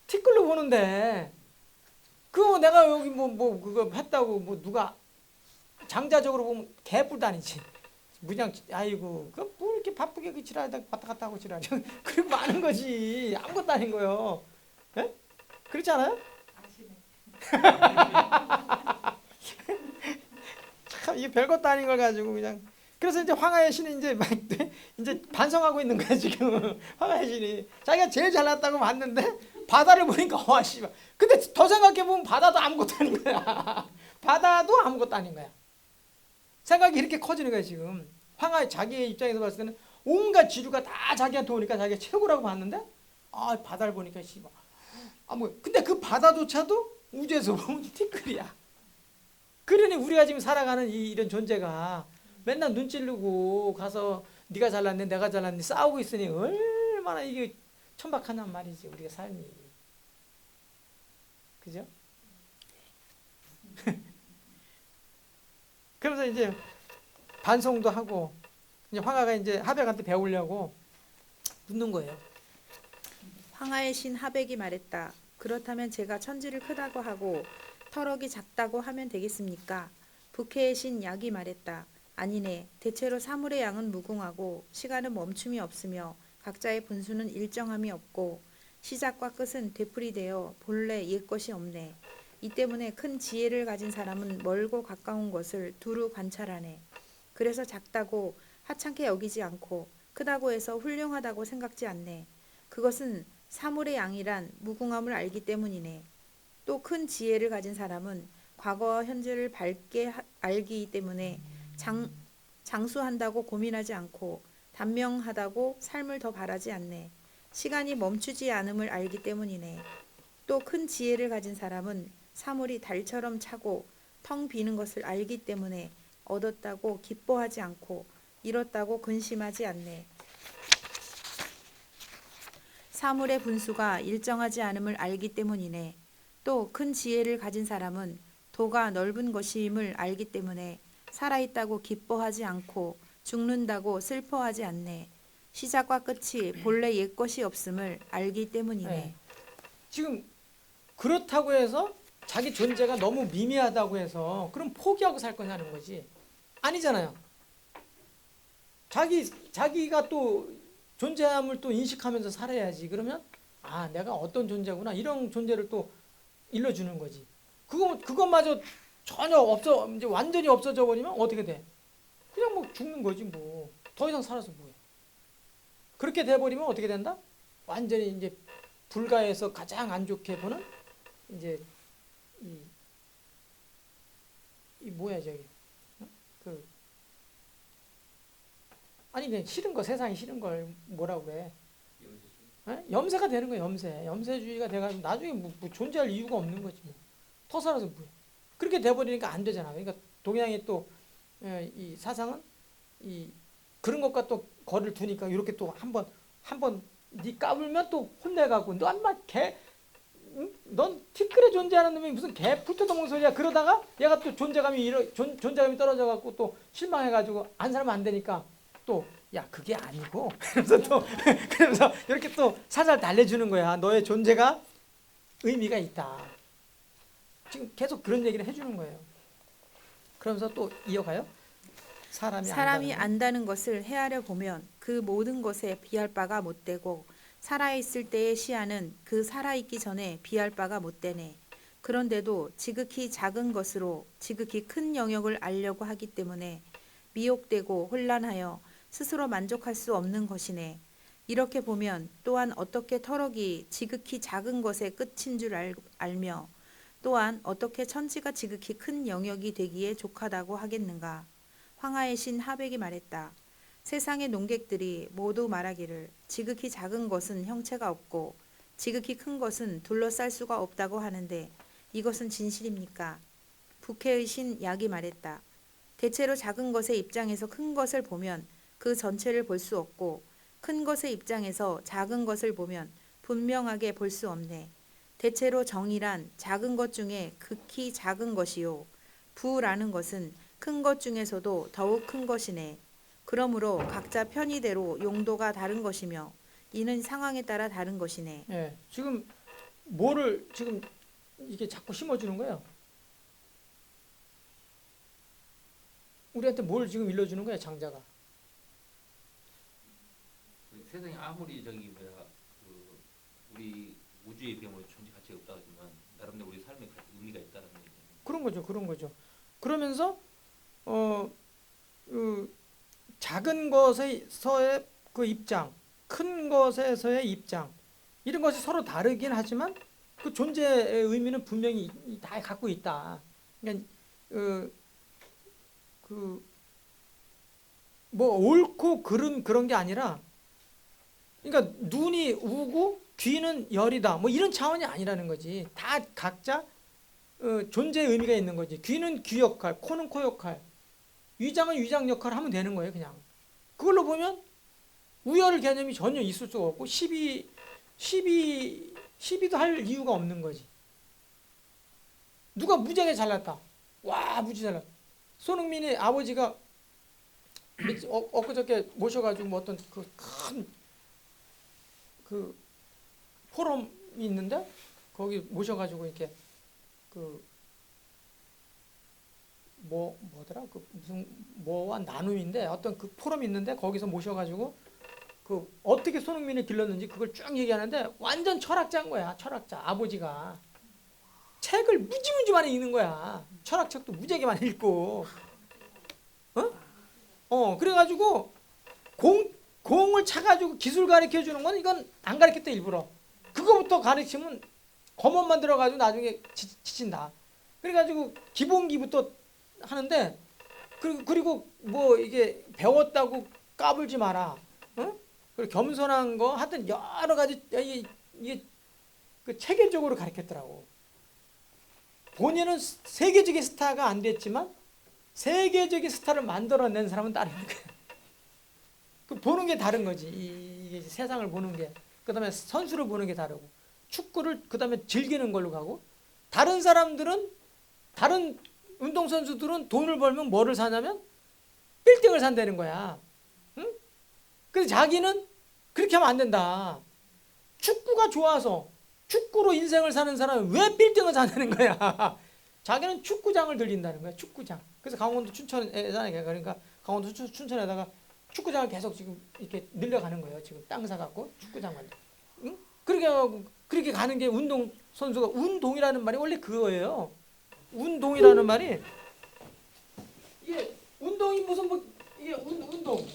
티끌로 보는데 그거 내가 여기 뭐 그거 했다고 뭐 누가 장자적으로 보면 개뿔다니지. 그냥 아이고 그 뭐 이렇게 바쁘게 그 지랄하다 왔다 갔다 하고 지랄 그리고 많은 거지. 아무것도 아닌 거요. 예? 그렇지 않아요? 아시네. 참 이게 별것도 아닌 걸 가지고 그냥. 그래서 이제 황하의 신이 이제 막 이제 반성하고 있는 거야 지금. 황하의 신이 자기가 제일 잘났다고 봤는데 바다를 보니까 와 씨발. 근데 더 생각해 보면 바다도 아무것도 아닌 거야. 바다도 아무것도 아닌 거야. 생각이 이렇게 커지는 거야 지금. 황하의 자기의 입장에서 봤을 때는 온갖 지류가 다 자기한테 오니까 자기가 최고라고 봤는데 바다를 보니까 씨발. 근데 그 바다조차도 우주에서 보면 티끌이야. 그러니 우리가 지금 살아가는 이런 존재가 맨날 눈 찌르고 가서 네가 잘났네 내가 잘났네 싸우고 있으니 얼마나 이게 천박하단 말이지 우리가 삶이. 그죠? 그러면서 이제 반성도 하고 이제 황하가 이제 하백한테 배우려고 묻는 거예요. 황하의 신 하백이 말했다. 그렇다면 제가 천지를 크다고 하고 터럭이 작다고 하면 되겠습니까? 북해의 신 약이 말했다. 아니네. 대체로 사물의 양은 무궁하고 시간은 멈춤이 없으며 각자의 분수는 일정함이 없고 시작과 끝은 되풀이되어 본래 옛것이 없네. 이 때문에 큰 지혜를 가진 사람은 멀고 가까운 것을 두루 관찰하네. 그래서 작다고 하찮게 여기지 않고 크다고 해서 훌륭하다고 생각지 않네. 그것은 사물의 양이란 무궁함을 알기 때문이네. 또 큰 지혜를 가진 사람은 과거와 현재를 밝게 알기 때문에 장수한다고 고민하지 않고 단명하다고 삶을 더 바라지 않네. 시간이 멈추지 않음을 알기 때문이네. 또 큰 지혜를 가진 사람은 사물이 달처럼 차고 텅 비는 것을 알기 때문에 얻었다고 기뻐하지 않고 잃었다고 근심하지 않네. 사물의 분수가 일정하지 않음을 알기 때문이네. 또 큰 지혜를 가진 사람은 도가 넓은 것임을 알기 때문에 살아있다고 기뻐하지 않고 죽는다고 슬퍼하지 않네. 시작과 끝이 본래 옛것이 없음을 알기 때문이네. 네. 지금 그렇다고 해서 자기 존재가 너무 미미하다고 해서 그럼 포기하고 살 거냐는 거지. 아니잖아요. 자기가 또 존재함을 또 인식하면서 살아야지. 그러면 아 내가 어떤 존재구나 이런 존재를 또 일러주는 거지. 그것마저 전혀 없어 이제 완전히 없어져 버리면 어떻게 돼? 그냥 뭐 죽는 거지 뭐. 더 이상 살아서 뭐해? 그렇게 돼 버리면 어떻게 된다? 완전히 이제 불가에서 가장 안 좋게 보는 이제 이 뭐야 저기 그 아니 그냥 싫은 거 세상이 싫은 걸 뭐라고 그래? 에? 염세가 되는 거야 염세. 염세주의가 돼가지고 나중에 뭐 존재할 이유가 없는 거지 뭐. 더 살아서 뭐해? 그렇게 돼버리니까 안 되잖아. 그러니까 동양의 또 이 사상은 이 그런 것과 또 거리를 두니까 이렇게 또 한번 네 까불면 또 혼내가고 너 엄마 개, 응? 넌 티끌에 존재하는 놈이 무슨 개 풀뜯어먹는 소리야. 그러다가 얘가 또 존재감이 떨어져갖고 또 실망해가지고 안 살면 안 되니까 또 야 그게 아니고 그러면서 이렇게 또 살살 달래주는 거야. 너의 존재가 의미가 있다. 지금 계속 그런 얘기를 해주는 거예요. 그러면서 또 이어가요. 사람이 안다는 것을 헤아려 보면 그 모든 것에 비할 바가 못되고 살아있을 때의 시야는 그 살아있기 전에 비할 바가 못되네. 그런데도 지극히 작은 것으로 지극히 큰 영역을 알려고 하기 때문에 미혹되고 혼란하여 스스로 만족할 수 없는 것이네. 이렇게 보면 또한 어떻게 터럭이 지극히 작은 것의 끝인 줄 알며 또한 어떻게 천지가 지극히 큰 영역이 되기에 족하다고 하겠는가. 황하의 신 하백이 말했다. 세상의 농객들이 모두 말하기를 지극히 작은 것은 형체가 없고 지극히 큰 것은 둘러쌀 수가 없다고 하는데 이것은 진실입니까? 북해의 신 약이 말했다. 대체로 작은 것의 입장에서 큰 것을 보면 그 전체를 볼 수 없고 큰 것의 입장에서 작은 것을 보면 분명하게 볼 수 없네. 대체로 정이란 작은 것 중에 극히 작은 것이요. 부라는 것은 큰 것 중에서도 더욱 큰 것이네. 그러므로 각자 편의대로 용도가 다른 것이며 이는 상황에 따라 다른 것이네. 예, 지금 뭐를 지금 이게 자꾸 심어주는 거예요? 우리한테 뭘 지금 일러주는 거야 장자가? 세상에 아무리 저기 뭐야 그 우리 우주의 비용으로 존재 가치가 없다 하지만 나름대로 우리 삶에 의미가 있다는 얘기죠. 그런 거죠. 그러면서 작은 것에서의 그 입장, 큰 것에서의 입장 이런 것이 서로 다르긴 하지만 그 존재의 의미는 분명히 다 갖고 있다. 그러니까 뭐 옳고 그런 게 아니라 그러니까 눈이 우고 귀는 열이다. 뭐 이런 차원이 아니라는 거지. 다 각자 존재의 의미가 있는 거지. 귀는 귀 역할, 코는 코 역할, 위장은 위장 역할을 하면 되는 거예요. 그냥 그걸로 보면 우열 개념이 전혀 있을 수가 없고 시비도 할 이유가 없는 거지. 누가 무지하게 잘났다. 와 무지 잘났다. 손흥민의 아버지가 엊그저께 모셔가지고 뭐 어떤 그 큰 그 포럼이 있는데 거기 모셔가지고 이렇게 그 뭐더라 그 무슨 뭐와 나눔인데 어떤 그 포럼이 있는데 거기서 모셔가지고 그 어떻게 손흥민을 길렀는지 그걸 쭉 얘기하는데 완전 철학자인 거야. 철학자 아버지가 책을 무지무지 많이 읽는 거야. 철학책도 무지하게 많이 읽고 그래가지고 공을 차가지고 기술 가르쳐 주는 건 이건 안 가르쳤다 일부러. 그거부터 가르치면 검언만 들어가지고 나중에 지친다. 그래가지고 기본기부터 하는데 그리고 뭐 이게 배웠다고 까불지 마라. 그리고 겸손한 거 하여튼 여러 가지 이게 그 체계적으로 가르쳤더라고. 본인은 세계적인 스타가 안 됐지만 세계적인 스타를 만들어낸 사람은 따로 있는 거야. 그 보는 게 다른 거지. 이게 세상을 보는 게. 그다음에 선수를 보는 게 다르고 축구를 그다음에 즐기는 걸로 가고 다른 사람들은 다른 운동 선수들은 돈을 벌면 뭐를 사냐면 빌딩을 산다는 거야. 응? 근데 자기는 그렇게 하면 안 된다. 축구가 좋아서 축구로 인생을 사는 사람은 왜 빌딩을 사냐는 거야. 자기는 축구장을 들린다는 거야. 축구장. 그래서 강원도 춘천에다가 그러니까 강원도 춘천에다가 축구장을 계속 지금 이렇게 늘려가는 거예요. 지금 땅 사갖고 축구장 만들. 응? 그렇게 가는 게 운동 선수가 운동이라는 말이 원래 그거예요. 운동이라는 말이 이게 운동이 무슨 뭐 이게 운동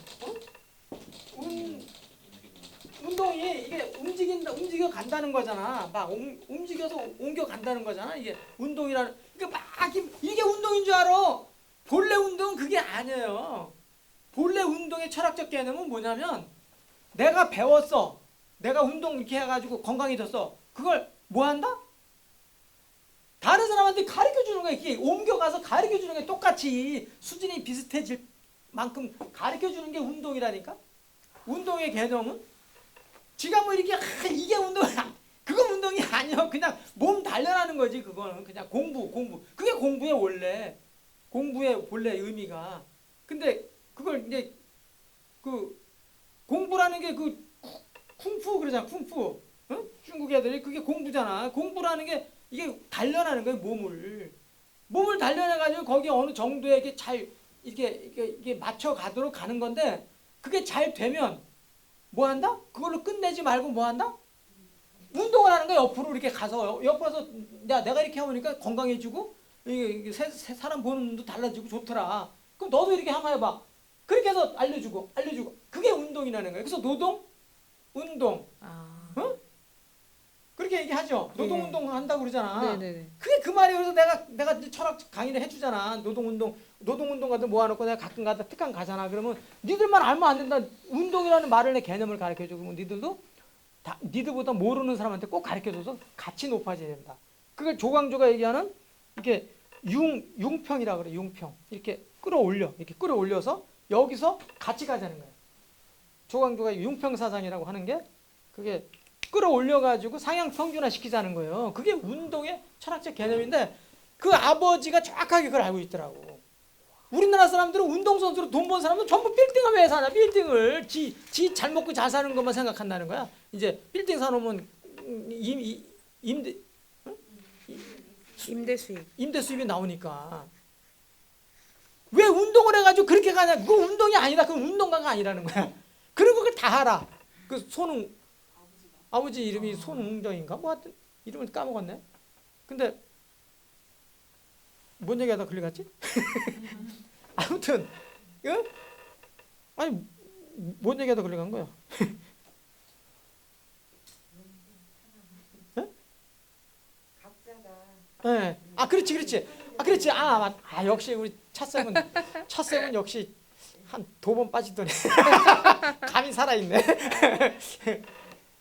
운동이 이게 움직여 간다는 거잖아. 막 움직여서 옮겨 간다는 거잖아. 이게 운동이라는 그러니까 막 이게 운동인 줄 알아. 본래 운동은 그게 아니에요. 본래 운동의 철학적 개념은 뭐냐면 내가 배웠어. 내가 운동 이렇게 해가지고 건강해졌어. 그걸 뭐 한다? 다른 사람한테 가르쳐 주는 거야. 이게 옮겨가서 가르쳐 주는 게 똑같이 수준이 비슷해질 만큼 가르쳐 주는 게 운동이라니까. 운동의 개념은 지가 뭐 이렇게 이게 운동이야. 그건 운동이 아니야. 그냥 몸 단련하는 거지. 그거는 그냥 공부. 그게 공부의 원래 공부의 본래 의미가. 근데 그걸 이제 그 공부라는 게 그 쿵푸 그러잖아. 쿵푸. 중국 애들이 그게 공부잖아. 공부라는 게 이게 단련하는 거예요. 몸을 단련해가지고 거기에 어느 정도에 이렇게 잘 이게 맞춰 가도록 가는 건데 그게 잘 되면 뭐 한다? 그걸로 끝내지 말고 뭐 한다? 운동을 하는 거야. 옆으로 이렇게 가서 옆에서 야 내가 이렇게 하니까 건강해지고 이게 사람 보는 눈도 달라지고 좋더라. 그럼 너도 이렇게 한번 해봐. 그렇게 해서 알려주고 그게 운동이라는 거예요. 그래서 노동, 운동, 그렇게 얘기하죠. 노동 운동 한다고 그러잖아. 네네네. 그게 그 말이에요. 그래서 내가 이제 철학 강의를 해주잖아. 노동 운동 같은 모아놓고 내가 가끔 가다 특강 가잖아. 그러면 니들만 알면 안 된다. 운동이라는 말을 내 개념을 가르쳐주고 그러면 니들도 니들보다 모르는 사람한테 꼭 가르쳐줘서 같이 높아져야 된다. 그걸 조광조가 얘기하는 이렇게 융평이라 그래. 융평. 이렇게 끌어올려서 여기서 같이 가자는 거예요. 조광조가 융평사상이라고 하는 게 그게 끌어올려가지고 상향 평준화 시키자는 거예요. 그게 운동의 철학적 개념인데 그 아버지가 정확하게 그걸 알고 있더라고. 우리나라 사람들은 운동선수로 돈 번 사람은 전부 빌딩을 왜 사냐. 빌딩을 지 잘 먹고 잘 사는 것만 생각한다는 거야. 이제 빌딩 사놓으면 임대 수입이 나오니까. 왜 운동을 해가지고 그렇게 가냐. 그거 운동이 아니다. 그건 운동가가 아니라는 거야. 그리고 그걸 다 알아. 그 아버지 이름이 손웅정인가? 뭐 하여튼 이름을 까먹었네. 근데 뭔 얘기하다 걸려갔지? 아무튼 아니 뭔 얘기하다 걸려간 거야? 네. 그렇지. 역시 우리 차쌤은 역시 한 2번 빠지더니 감이 살아있네.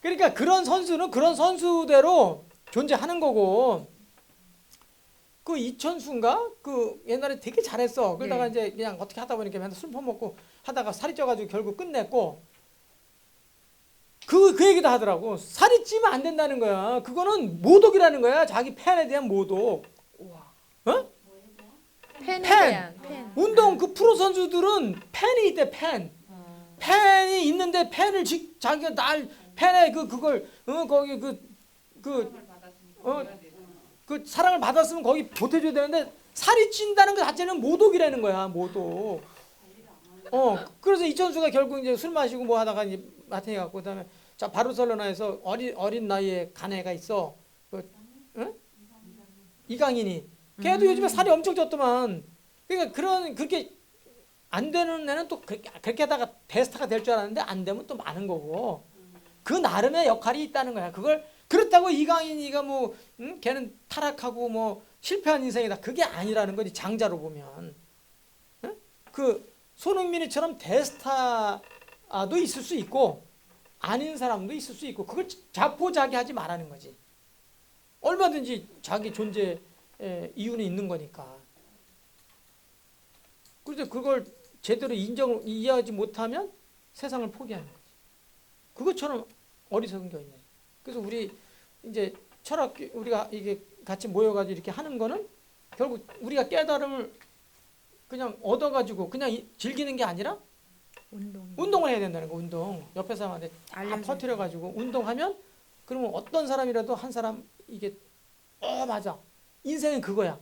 그러니까 그런 선수는 그런 선수대로 존재하는 거고 그 이천수인가 그 옛날에 되게 잘했어. 그러다가 이제 그냥 어떻게 하다 보니까 맨날 술 퍼먹고 하다가 살이 쪄가지고 결국 끝냈고 그 얘기도 하더라고. 살이 찌면 안 된다는 거야. 그거는 모독이라는 거야. 자기 팬에 대한 모독. 우와. 어? 팬에 팬. 대한 팬. 운동 그 프로 선수들은 팬이 있대. 팬이 있는데 팬을 자기가 날 팬에 그걸 거기 사랑을 받았으니까 어, 해야 되잖아. 그 사랑을 받았으면 거기 보태줘야 되는데 살이 찐다는 것 자체는 모독이라는 거야. 모독. 그래서 이천수가 결국 이제 술 마시고 뭐 하다가 이제 마탱이 갖고 그다음에 자 바르셀로나에서 어린 나이에 간 애가 있어. 이강인이. 걔도 요즘에 살이 엄청 쪘더만. 그러니까 그렇게 안 되는 애는 또 그렇게 하다가 대스타가 될 줄 알았는데 안 되면 또 많은 거고. 그 나름의 역할이 있다는 거야. 그걸 그렇다고 이강인이가 뭐 걔는 타락하고 뭐 실패한 인생이다. 그게 아니라는 거지. 장자로 보면. 그 손흥민이처럼 대스타도 있을 수 있고 아닌 사람도 있을 수 있고 그걸 자포자기하지 말라는 거지. 얼마든지 자기 존재 이유는 있는 거니까. 그런데 그걸 제대로 이해하지 못하면 세상을 포기하는 거지. 그것처럼 어리석은 게 있네. 그래서 우리 이제 우리가 이게 같이 모여가지고 이렇게 하는 거는 결국 우리가 깨달음을 그냥 얻어가지고 그냥 즐기는 게 아니라 운동을 해야 된다는 거. 운동. 옆에 사람한테 다 퍼뜨려가지고 운동하면 그러면 어떤 사람이라도 한 사람 이게 맞아. 인생은 그거야.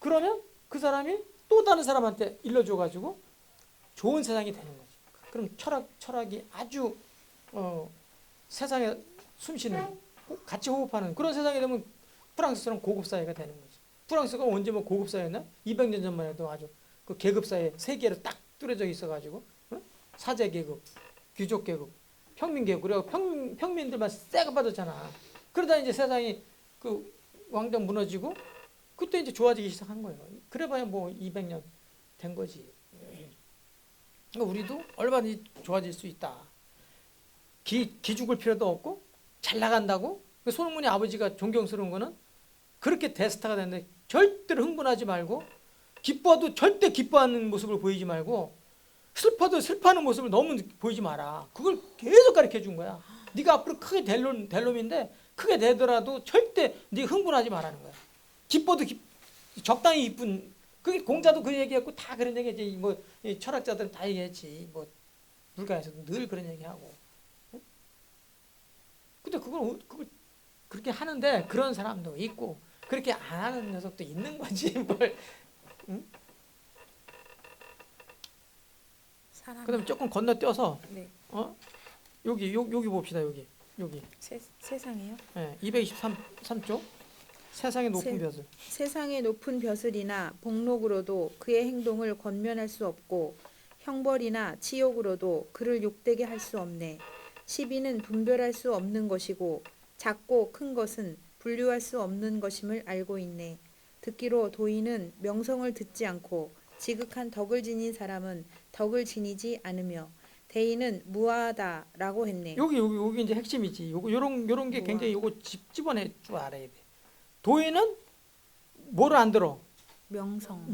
그러면 그 사람이 또 다른 사람한테 일러줘가지고 좋은 세상이 되는 거지. 그럼 철학이 아주 세상에 숨쉬는 같이 호흡하는 그런 세상이 되면 프랑스처럼 고급 사회가 되는 거지. 프랑스가 언제 뭐 고급 사회였나? 200년 전만 해도 아주 그 계급 사회 세 개로 딱 뚫어져 있어가지고 사제 계급, 귀족 계급, 평민 계급 그리고 평민들만 쎄가 빠졌잖아. 그러다 이제 세상이 그 왕정 무너지고 그때 이제 좋아지기 시작한 거예요. 그래봐야 뭐 200년 된 거지. 그러니까 우리도 얼마든지 좋아질 수 있다. 기죽을 필요도 없고 잘 나간다고. 손흥민의 아버지가 존경스러운 거는 그렇게 대스타가 됐는데 절대로 흥분하지 말고 기뻐도 절대 기뻐하는 모습을 보이지 말고 슬퍼도 슬퍼하는 모습을 너무 보이지 마라. 그걸 계속 가르쳐 준 거야. 네가 앞으로 크게 될 놈인데 크게 되더라도 절대 네가 흥분하지 말라는 거야. 기뻐도 적당히 기쁜. 그게 공자도 그 얘기했고 다 그런 얘기했지. 뭐 철학자들은 다 얘기했지. 뭐 불가에서도 늘 그런 얘기하고. 근데 그걸 그렇게 하는데 그런 사람도 있고 그렇게 안 하는 녀석도 있는 거지. 뭘. 그다음에 조금 건너뛰어서 네. 여기 봅시다. 여기 세상이요? 네, 223쪽 세상의 높은 벼슬. 세상의 높은 벼슬이나 복록으로도 그의 행동을 권면할 수 없고 형벌이나 치욕으로도 그를 욕되게 할 수 없네. 시비는 분별할 수 없는 것이고 작고 큰 것은 분류할 수 없는 것임을 알고 있네. 듣기로 도인은 명성을 듣지 않고 지극한 덕을 지닌 사람은 덕을 지니지 않으며 대인은 무하다라고 했네. 여기 이제 핵심이지. 요런 게 굉장히 요거 집어내 줄 알아야 돼. 도인은 뭐를 안 들어? 명성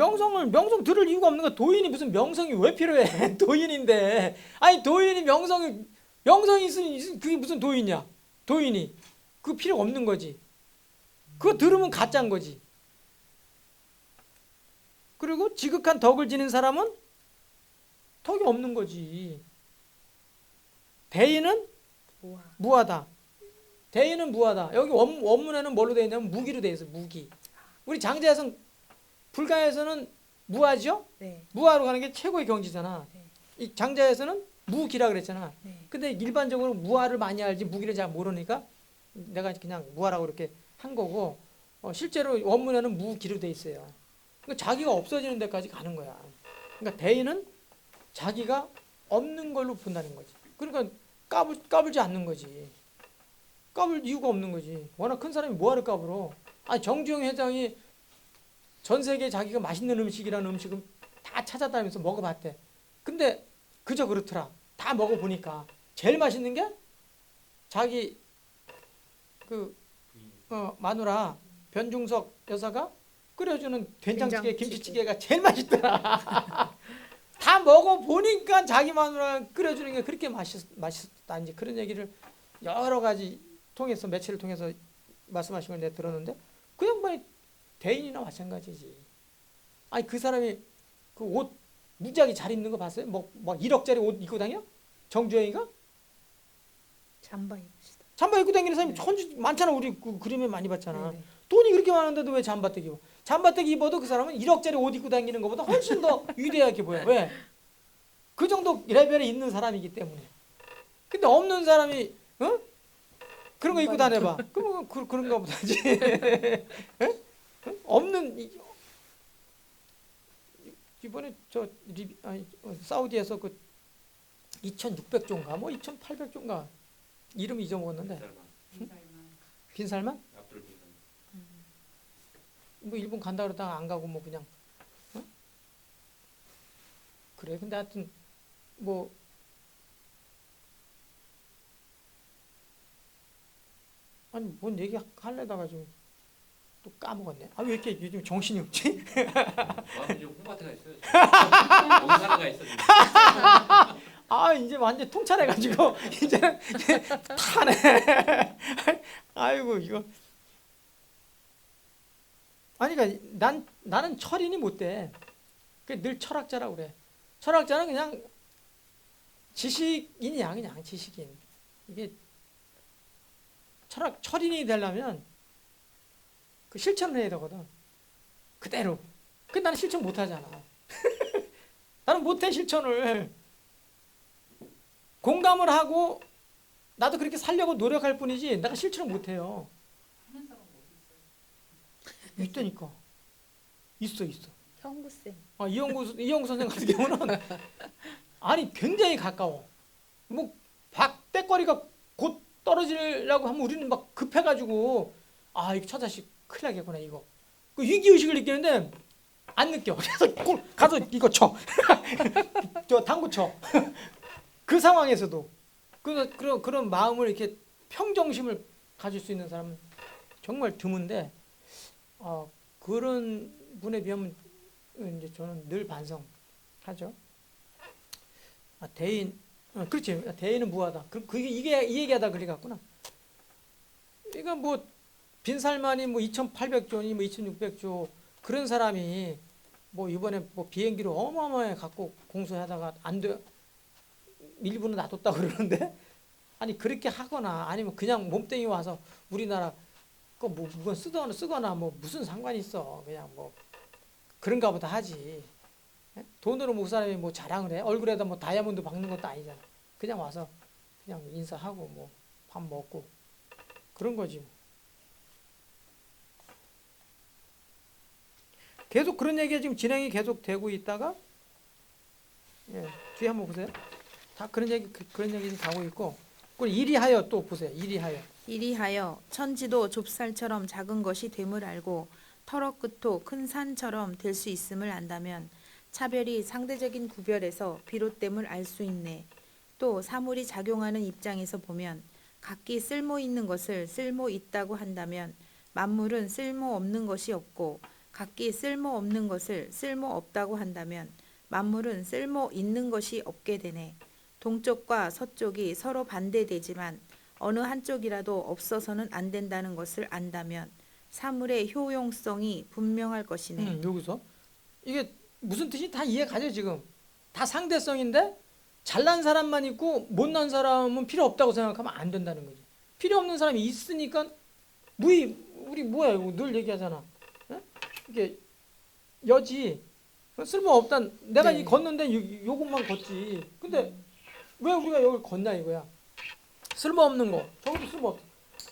들을 이유가 없는 거야. 도인이 무슨 명성이 왜 필요해? 도인인데. 아니 도인이 명성이 있으면 그게 무슨 도인이야? 도인이 그 필요 없는 거지. 그거 들으면 가짜인 거지. 그리고 지극한 덕을 지닌 사람은 덕이 없는 거지. 대인은 무하다. 대인은 무하다. 여기 원문에는 뭘로 되어 있냐면 무기로 되어 있어요. 무기. 우리 장자에서는 불가에서는 무하죠? 네. 무하로 가는 게 최고의 경지잖아. 네. 이 장자에서는 무기라 그랬잖아. 네. 근데 일반적으로 무하를 많이 알지 무기를 잘 모르니까 내가 그냥 무하라고 이렇게 한 거고 실제로 원문에는 무기로 되어 있어요. 그러니까 자기가 없어지는 데까지 가는 거야. 그러니까 대인은 자기가 없는 걸로 본다는 거지. 그러니까 까불지 않는 거지. 까불 이유가 없는 거지. 워낙 큰 사람이 뭐하러 까불어. 아니 정주영 회장이 전 세계에 자기가 맛있는 음식이라는 음식을 다 찾아다니면서 먹어봤대. 근데 그저 그렇더라. 다 먹어보니까 제일 맛있는 게 자기 마누라 변중석 여사가 끓여주는 된장찌개 김치찌개가 제일 맛있더라. 다 먹어 보니까 자기 마누라 끓여주는 게 그렇게 맛있었다. 이제 그런 얘기를 여러 가지 통해서 매체를 통해서 말씀하신 걸 내가 들었는데 그 양반이 대인이나 마찬가지지. 아니 그 사람이 그 옷 무지하게 잘 입는 거 봤어요? 막 1억짜리 옷 입고 다녀? 정주행이가? 잠바 입으시다. 잠바 입고 다니는 사람이 네. 천지 많잖아. 우리 그 그림에 많이 봤잖아. 네네. 돈이 그렇게 많은데도 왜 잠바떼기 입어? 잠바떼기 입어도 그 사람은 1억짜리 옷 입고 다니는 것보다 훨씬 더 위대하게 보여. 왜? 그 정도 레벨에 있는 사람이기 때문에. 근데 없는 사람이 그런 거 입고 다녀봐. 그럼 그런가 보다지. 없는 이번에 사우디에서 그 2,600조인가 뭐 2,800조인가 이름 잊어먹었는데 빈살만? 앞들 빈살만. 뭐 일본 간다 그러다가 안 가고 뭐 그냥 그래. 근데 하여튼 뭐 아니 뭔 얘기 하려다가 지금 또 까먹었네. 아 왜 이렇게 요즘 정신이 없지? 마음이 좀 콩밭에가 있어요. 옹사가 있어 지금. 아 이제 완전 통찰해가지고 이제는 타네. 아이고 이거. 아니 그러니까 나는 철인이 못 돼. 늘 철학자라고 그래. 철학자는 그냥 지식인이야. 그냥 지식인. 이게 철인이 되려면 그 실천을 해야 되거든. 그대로. 근데 나는 실천 못 하잖아. 나는 못해 실천을. 공감을 하고 나도 그렇게 살려고 노력할 뿐이지 내가 실천을 못 해요. 하는 사람 어디 있어요? 있다니까. 있어. 형구쌤. 이영구 선생 같은 경우는 아니 굉장히 가까워. 뭐 박대거리가 곧 떨어지려고 하면 우리는 막 급해가지고 아 이거 처자식 큰일 나겠구나 이거. 그 위기의식을 느끼는데 안 느껴. 그래서 가서 이거 쳐. 저 당구 쳐. 그 상황에서도 그런 마음을 이렇게 평정심을 가질 수 있는 사람은 정말 드문데 그런 분에 비하면 이제 저는 늘 반성하죠. 대인 그렇지. 대인은 무하다. 이게 이 얘기하다 그래갔구나. 그러니까 뭐 빈살만이 뭐 2,800조니 뭐 2,600조 그런 사람이 뭐 이번에 뭐 비행기를 어마어마하게 갖고 공수하다가 안 돼. 일부는 놔뒀다 그러는데 아니 그렇게 하거나 아니면 그냥 몸뚱이 와서 우리나라 뭐 물건 쓰거나 뭐 무슨 상관이 있어. 그냥 뭐 그런가 보다 하지. 돈으로 뭐 그 사람이 뭐 자랑을 해. 얼굴에다 뭐 다이아몬드 박는 것도 아니잖아. 그냥 와서 그냥 인사하고 뭐 밥 먹고 그런 거지 뭐. 계속 그런 얘기가 지금 진행이 계속 되고 있다가 뒤에 한번 보세요. 다 그런 얘기 지금 가고 있고. 그리고 이리하여 또 보세요. 이리하여 천지도 좁쌀처럼 작은 것이 됨을 알고 터럭 끝도 큰 산처럼 될 수 있음을 안다면 차별이 상대적인 구별에서 비롯됨을 알 수 있네. 또 사물이 작용하는 입장에서 보면 각기 쓸모 있는 것을 쓸모 있다고 한다면 만물은 쓸모 없는 것이 없고 각기 쓸모 없는 것을 쓸모 없다고 한다면 만물은 쓸모 있는 것이 없게 되네. 동쪽과 서쪽이 서로 반대되지만 어느 한쪽이라도 없어서는 안 된다는 것을 안다면 사물의 효용성이 분명할 것이네. 여기서 이게 무슨 뜻이 다 이해 가죠 지금. 다 상대성인데 잘난 사람만 있고 못난 사람은 필요 없다고 생각하면 안 된다는 거지. 필요 없는 사람이 있으니까 우리 뭐야 이거 늘 얘기하잖아. 이게 여지 쓸모 없다. 내가 네. 이 걷는데 요것만 걷지. 근데 왜 우리가 여기 걷냐 이거야. 쓸모 없는 거. 저것도 쓸모 없어.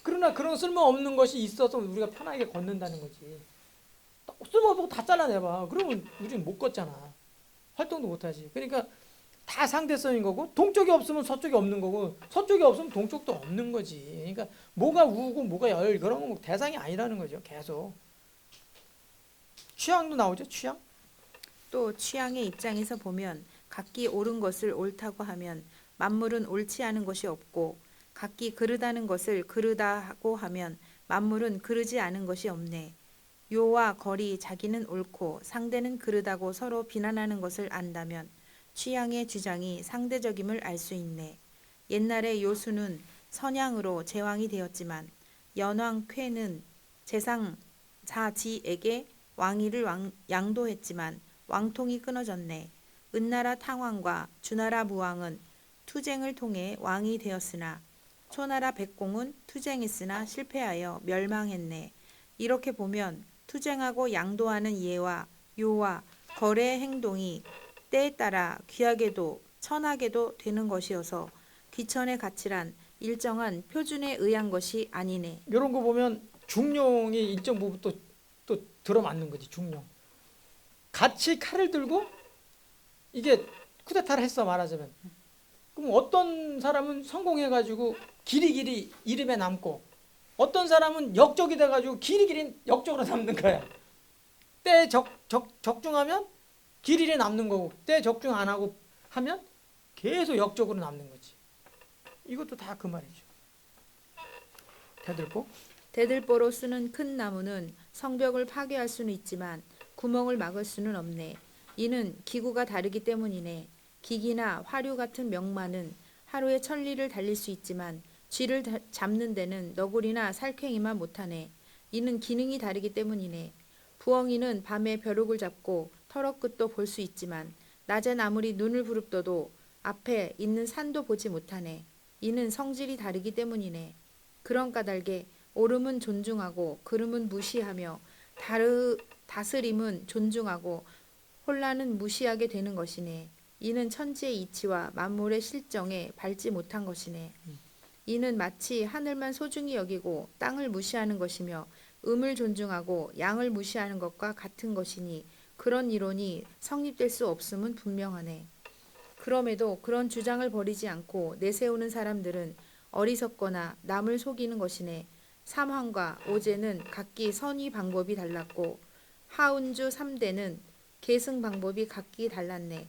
그러나 그런 쓸모 없는 것이 있어서 우리가 편하게 걷는다는 거지. 쓸모 없고 다 잘라내봐. 그러면 우리는 못 걷잖아. 활동도 못 하지. 그러니까 다 상대성인 거고 동쪽이 없으면 서쪽이 없는 거고 서쪽이 없으면 동쪽도 없는 거지. 그러니까 뭐가 우고 뭐가 열 그런 건 대상이 아니라는 거죠. 계속. 취향도 나오죠. 취향. 또 취향의 입장에서 보면 각기 옳은 것을 옳다고 하면 만물은 옳지 않은 것이 없고 각기 그르다는 것을 그르다고 하면 만물은 그르지 않은 것이 없네. 요와 거리 자기는 옳고 상대는 그르다고 서로 비난하는 것을 안다면 취향의 주장이 상대적임을 알 수 있네. 옛날에 요수는 선양으로 제왕이 되었지만 연왕 쾌는 재상자지에게 왕위를 양도했지만 왕통이 끊어졌네. 은나라 탕왕과 주나라 무왕은 투쟁을 통해 왕이 되었으나 초나라 백공은 투쟁했으나 실패하여 멸망했네. 이렇게 보면 투쟁하고 양도하는 예와 요와 거래 행동이 때에 따라 귀하게도 천하게도 되는 것이어서 귀천의 가치란 일정한 표준에 의한 것이 아니네. 이런 거 보면 중용이 일정 부분 또 들어맞는 거지. 중용. 같이 칼을 들고 이게 쿠데타를 했어 말하자면. 그럼 어떤 사람은 성공해가지고 길이길이 이름에 남고 어떤 사람은 역적이 돼가지고 길이길이 역적으로 남는 거야. 때 적중하면 길이에 남는 거고 때 적중 안 하고 하면 계속 역적으로 남는 거지. 이것도 다 그 말이죠. 대들보? 대들보로 쓰는 큰 나무는 성벽을 파괴할 수는 있지만 구멍을 막을 수는 없네. 이는 기구가 다르기 때문이네. 기기나 화류 같은 명마는 하루에 1000리를 달릴 수 있지만 쥐를 잡는 데는 너구리나 살쾡이만 못하네. 이는 기능이 다르기 때문이네. 부엉이는 밤에 벼룩을 잡고 터럭 끝도 볼 수 있지만 낮엔 아무리 눈을 부릅떠도 앞에 있는 산도 보지 못하네. 이는 성질이 다르기 때문이네. 그런 까닭에 옳음은 존중하고 그름은 무시하며 다스림은 존중하고 혼란은 무시하게 되는 것이네. 이는 천지의 이치와 만물의 실정에 밟지 못한 것이네. 이는 마치 하늘만 소중히 여기고 땅을 무시하는 것이며 음을 존중하고 양을 무시하는 것과 같은 것이니 그런 이론이 성립될 수 없음은 분명하네. 그럼에도 그런 주장을 버리지 않고 내세우는 사람들은 어리석거나 남을 속이는 것이네. 삼황과 오제는 각기 선의 방법이 달랐고 하운주 3대는 계승 방법이 각기 달랐네.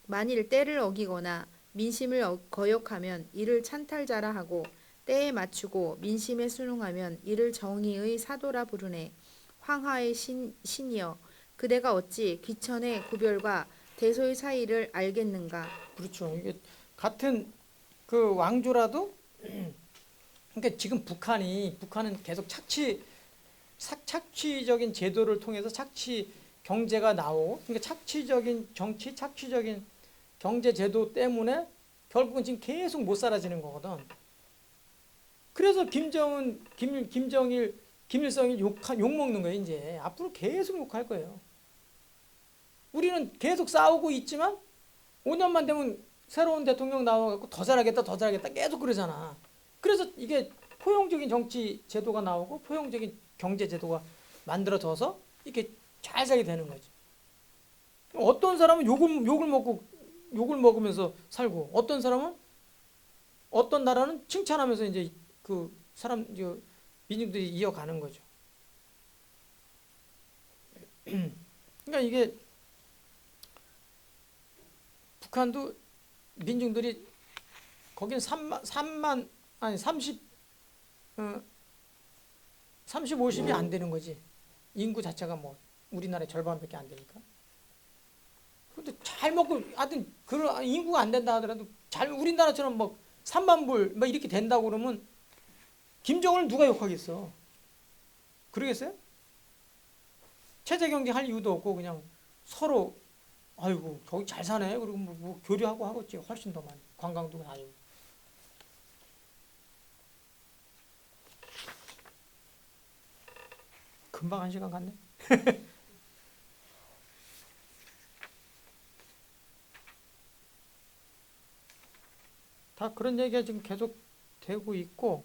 만일 때를 어기거나 민심을 거역하면 이를 찬탈자라 하고 때에 맞추고 민심에 순응하면 이를 정의의 사도라 부르네. 황하의 신이여 그대가 어찌 귀천의 구별과 대소의 사이를 알겠는가. 그렇죠. 이게 같은 그 왕조라도 그러니까 지금 북한은 계속 착취적인 제도를 통해서 착취 경제가 나오고 그러니까 착취적인 정치, 착취적인 경제 제도 때문에 결국은 지금 계속 못 살아지는 거거든. 그래서 김정일, 김일성이 욕 먹는 거예요, 이제. 앞으로 계속 욕할 거예요. 우리는 계속 싸우고 있지만 5년만 되면 새로운 대통령 나와갖고 더 잘하겠다 계속 그러잖아. 그래서 이게 포용적인 정치 제도가 나오고 포용적인 경제 제도가 만들어져서 이렇게 잘 살게 되는 거지. 어떤 사람은 욕을 먹으면서 살고 어떤 사람은 어떤 나라는 칭찬하면서 이제 그 사람 민중들이 이어가는 거죠. 그러니까 이게 북한도 민중들이 거기는 3만 아니 30 50이 안 되는 거지. 인구 자체가 뭐 우리나라의 절반밖에 안 되니까. 근데 잘 먹고 하여튼 그런 인구가 안 된다 하더라도 잘 우리나라처럼 뭐 3만 불 뭐 이렇게 된다고 그러면 김정은을 누가 욕하겠어? 그러겠어요? 체제 경쟁 할 이유도 없고 그냥 서로 아이고 거기 잘 사네 그리고 뭐 교류하고 하겠지. 훨씬 더 많이 관광도 다니고. 금방 1시간 갔네. 다 그런 얘기가 지금 계속 되고 있고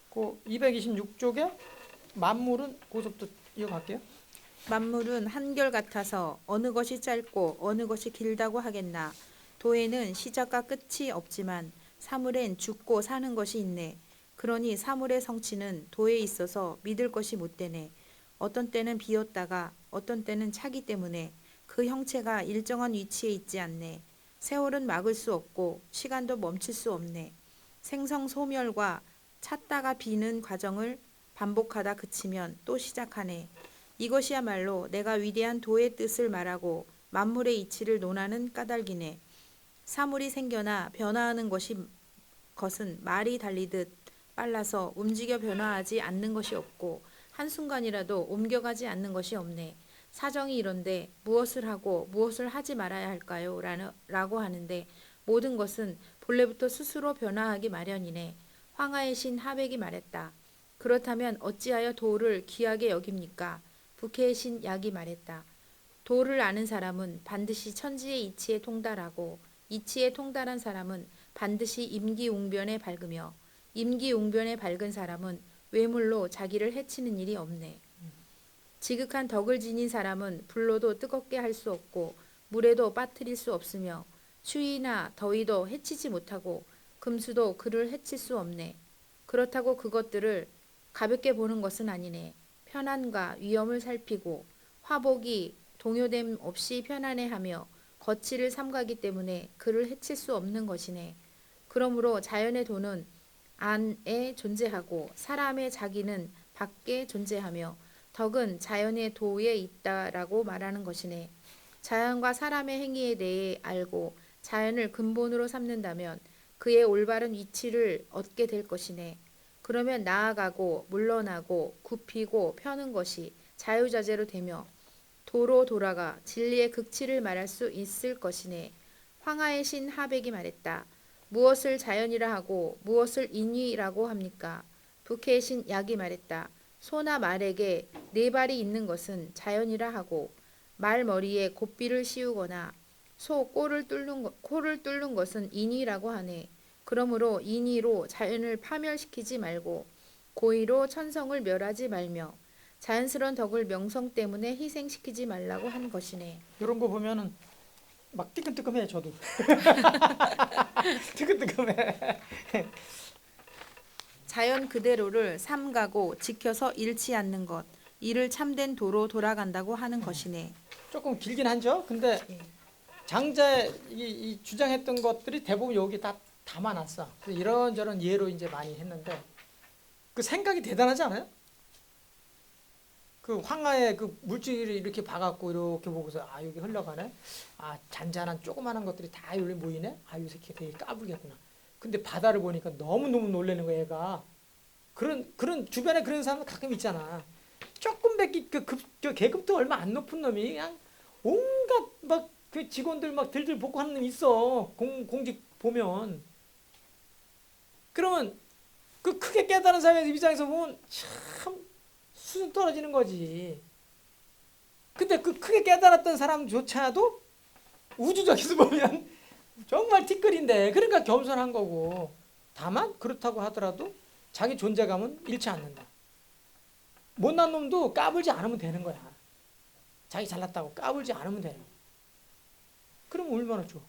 그 226쪽에 만물은 고속도 이어갈게요. 만물은 한결같아서 어느 것이 짧고 어느 것이 길다고 하겠나. 도에는 시작과 끝이 없지만 사물엔 죽고 사는 것이 있네. 그러니 사물의 성취는 도에 있어서 믿을 것이 못되네. 어떤 때는 비었다가 어떤 때는 차기 때문에 그 형체가 일정한 위치에 있지 않네. 세월은 막을 수 없고 시간도 멈출 수 없네. 생성 소멸과 찾다가 비는 과정을 반복하다 그치면 또 시작하네. 이것이야말로 내가 위대한 도의 뜻을 말하고 만물의 이치를 논하는 까닭이네. 사물이 생겨나 변화하는 것은 말이 달리듯 빨라서 움직여 변화하지 않는 것이 없고 한순간이라도 옮겨가지 않는 것이 없네. 사정이 이런데 무엇을 하고 무엇을 하지 말아야 할까요? 라고 하는데 모든 것은 본래부터 스스로 변화하기 마련이네. 황하의 신 하백이 말했다. 그렇다면 어찌하여 도를 귀하게 여깁니까? 부캐의 신 약이 말했다. 도를 아는 사람은 반드시 천지의 이치에 통달하고 이치에 통달한 사람은 반드시 임기웅변에 밝으며 임기웅변에 밝은 사람은 외물로 자기를 해치는 일이 없네. 지극한 덕을 지닌 사람은 불로도 뜨겁게 할 수 없고 물에도 빠뜨릴 수 없으며 추위나 더위도 해치지 못하고 금수도 그를 해칠 수 없네. 그렇다고 그것들을 가볍게 보는 것은 아니네. 편안과 위험을 살피고 화복이 동요됨 없이 편안해하며 거칠을 삼가기 때문에 그를 해칠 수 없는 것이네. 그러므로 자연의 도는 안에 존재하고 사람의 자기는 밖에 존재하며 덕은 자연의 도에 있다라고 말하는 것이네. 자연과 사람의 행위에 대해 알고 자연을 근본으로 삼는다면 그의 올바른 위치를 얻게 될 것이네. 그러면 나아가고 물러나고 굽히고 펴는 것이 자유자재로 되며 도로 돌아가 진리의 극치를 말할 수 있을 것이네. 황하의 신 하백이 말했다. 무엇을 자연이라 하고 무엇을 인위라고 합니까? 부캐의 신 약이 말했다. 소나 말에게 네 발이 있는 것은 자연이라 하고 말 머리에 곱비를 씌우거나 소 코를 뚫는 것은 인위라고 하네. 그러므로 인위로 자연을 파멸시키지 말고 고의로 천성을 멸하지 말며 자연스러운 덕을 명성 때문에 희생시키지 말라고 한 것이네. 이런 거 보면은 막 뜨끔뜨끔해 저도. 뜨끔뜨끔해. 자연 그대로를 삼가고 지켜서 잃지 않는 것, 이를 참된 도로 돌아간다고 하는 것이네. 조금 길긴 하죠. 근데 장자의 이 주장했던 것들이 대부분 여기 다 담아놨어. 그래서 이런저런 예로 이제 많이 했는데 그 생각이 대단하지 않아요? 그 황하에 그 물줄기를 이렇게 봐갖고 이렇게 보고서 아 여기 흘러가네. 아 잔잔한 조그마한 것들이 다 여기 모이네. 아 이 새끼 되게 까불겠구나. 근데 바다를 보니까 너무너무 놀라는 거야 얘가. 그런 주변에 그런 사람 가끔 있잖아. 조금 밖에 그 계급도 얼마 안 높은 놈이 그냥 온갖 막 그 직원들 막 들들 볶고 하는 놈 있어. 공직 보면. 그러면 그 크게 깨달은 사람의 입장에서 보면 참 수준 떨어지는 거지. 근데 그 크게 깨달았던 사람조차도 우주적에서 보면 정말 티끌인데 그러니까 겸손한 거고. 다만 그렇다고 하더라도 자기 존재감은 잃지 않는다. 못난 놈도 까불지 않으면 되는 거야. 자기 잘났다고 까불지 않으면 돼요. 그럼 얼마나 좋아.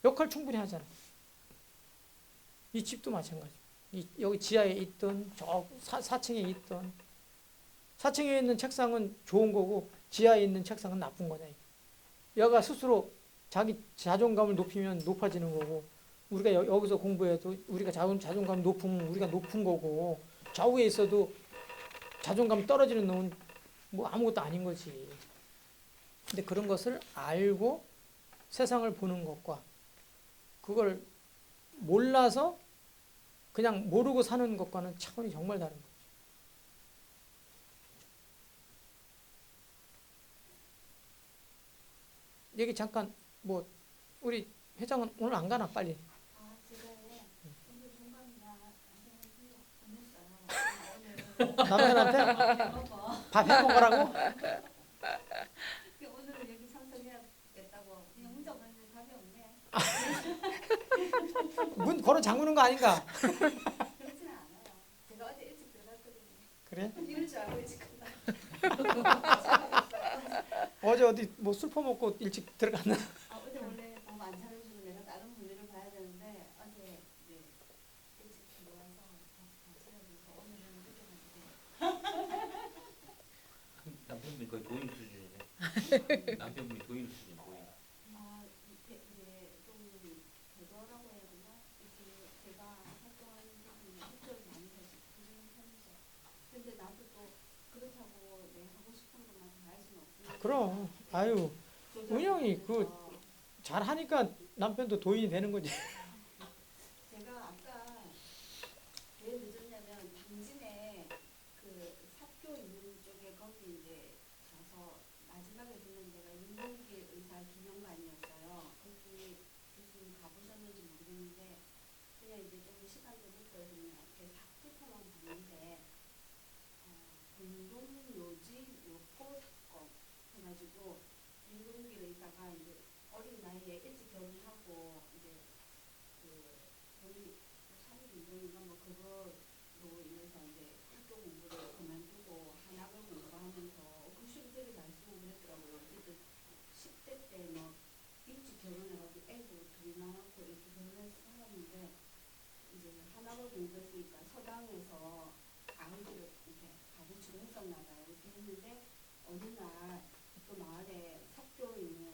역할 충분히 하잖아. 이 집도 마찬가지. 여기 지하에 있던 저 4층에 있던 4층에 있는 책상은 좋은 거고 지하에 있는 책상은 나쁜 거다. 여가 스스로 자기 자존감을 높이면 높아지는 거고 우리가 여기서 공부해도 우리가 자존감 높으면 우리가 높은 거고 좌우에 있어도 자존감 떨어지는 놈은 뭐 아무것도 아닌 거지. 근데 그런 것을 알고 세상을 보는 것과 그걸 몰라서 그냥 모르고 사는 것과는 차원이 정말 다른 거죠. 얘기 잠깐 뭐 우리 회장은 오늘 안 가나 빨리. 남편한테 밥 해 먹으라고? 오늘은 여기 참석해야겠다고 그냥 혼자 오는데 답이 없네. 문 걸어 잠그는 거 아닌가? 그렇지는 않아요. 제가 어제 일찍 들어갔거든요. 그래? 이럴 줄 알고 일찍 갔다. 어제 어디 뭐 술 퍼먹고 일찍 들어갔나? 어제 원래 밥 안 차려주고 내가 다른 분들을 봐야 되는데 어제 이제 일찍 들어와서 밥 차려줘서 오늘은 늦게 갔는데. 남편분이 거의 도인 수준이네. 남편분이 도인 수준 도인. 이제 좀 되더라고 해야 되나? 이제 제가 그럼 아유 은영이 그 잘하니까 남편도 도인이 되는 거지. 제가 아까 왜 늦었냐면 당진에 그 사교 있는 쪽에 거기 이제 가서 마지막에 들른 데가 윤봉길 의사 기념관이었어요. 거기 교수님 가보셨는지 모르겠는데 그냥 이제 좀 시간도 늦고 해서 그냥 이렇게 싹 훑어만 봤는데 공동묘지 묘포 사건 해가지고 윤봉길 의사가 이제 어린 나이에 일찍 결혼하고 이제 그 돈이 사립운동인가 뭐 그거로 인해서 이제 학교 공부를 그만두고 한학을 공부하면서 글씨도 되게 잘 쓰고 그랬더라고요. 어쨌든 10대 때 뭐 일찍 결혼해가지고 애도 둘이 낳고 이렇게 결혼해서 살았는데 이제 한학을 공부했으니까 서당에서 아이들을 이렇게 가르치고 했었나 봐요. 이렇게 했는데 어느 날 그 마을에 석교 있는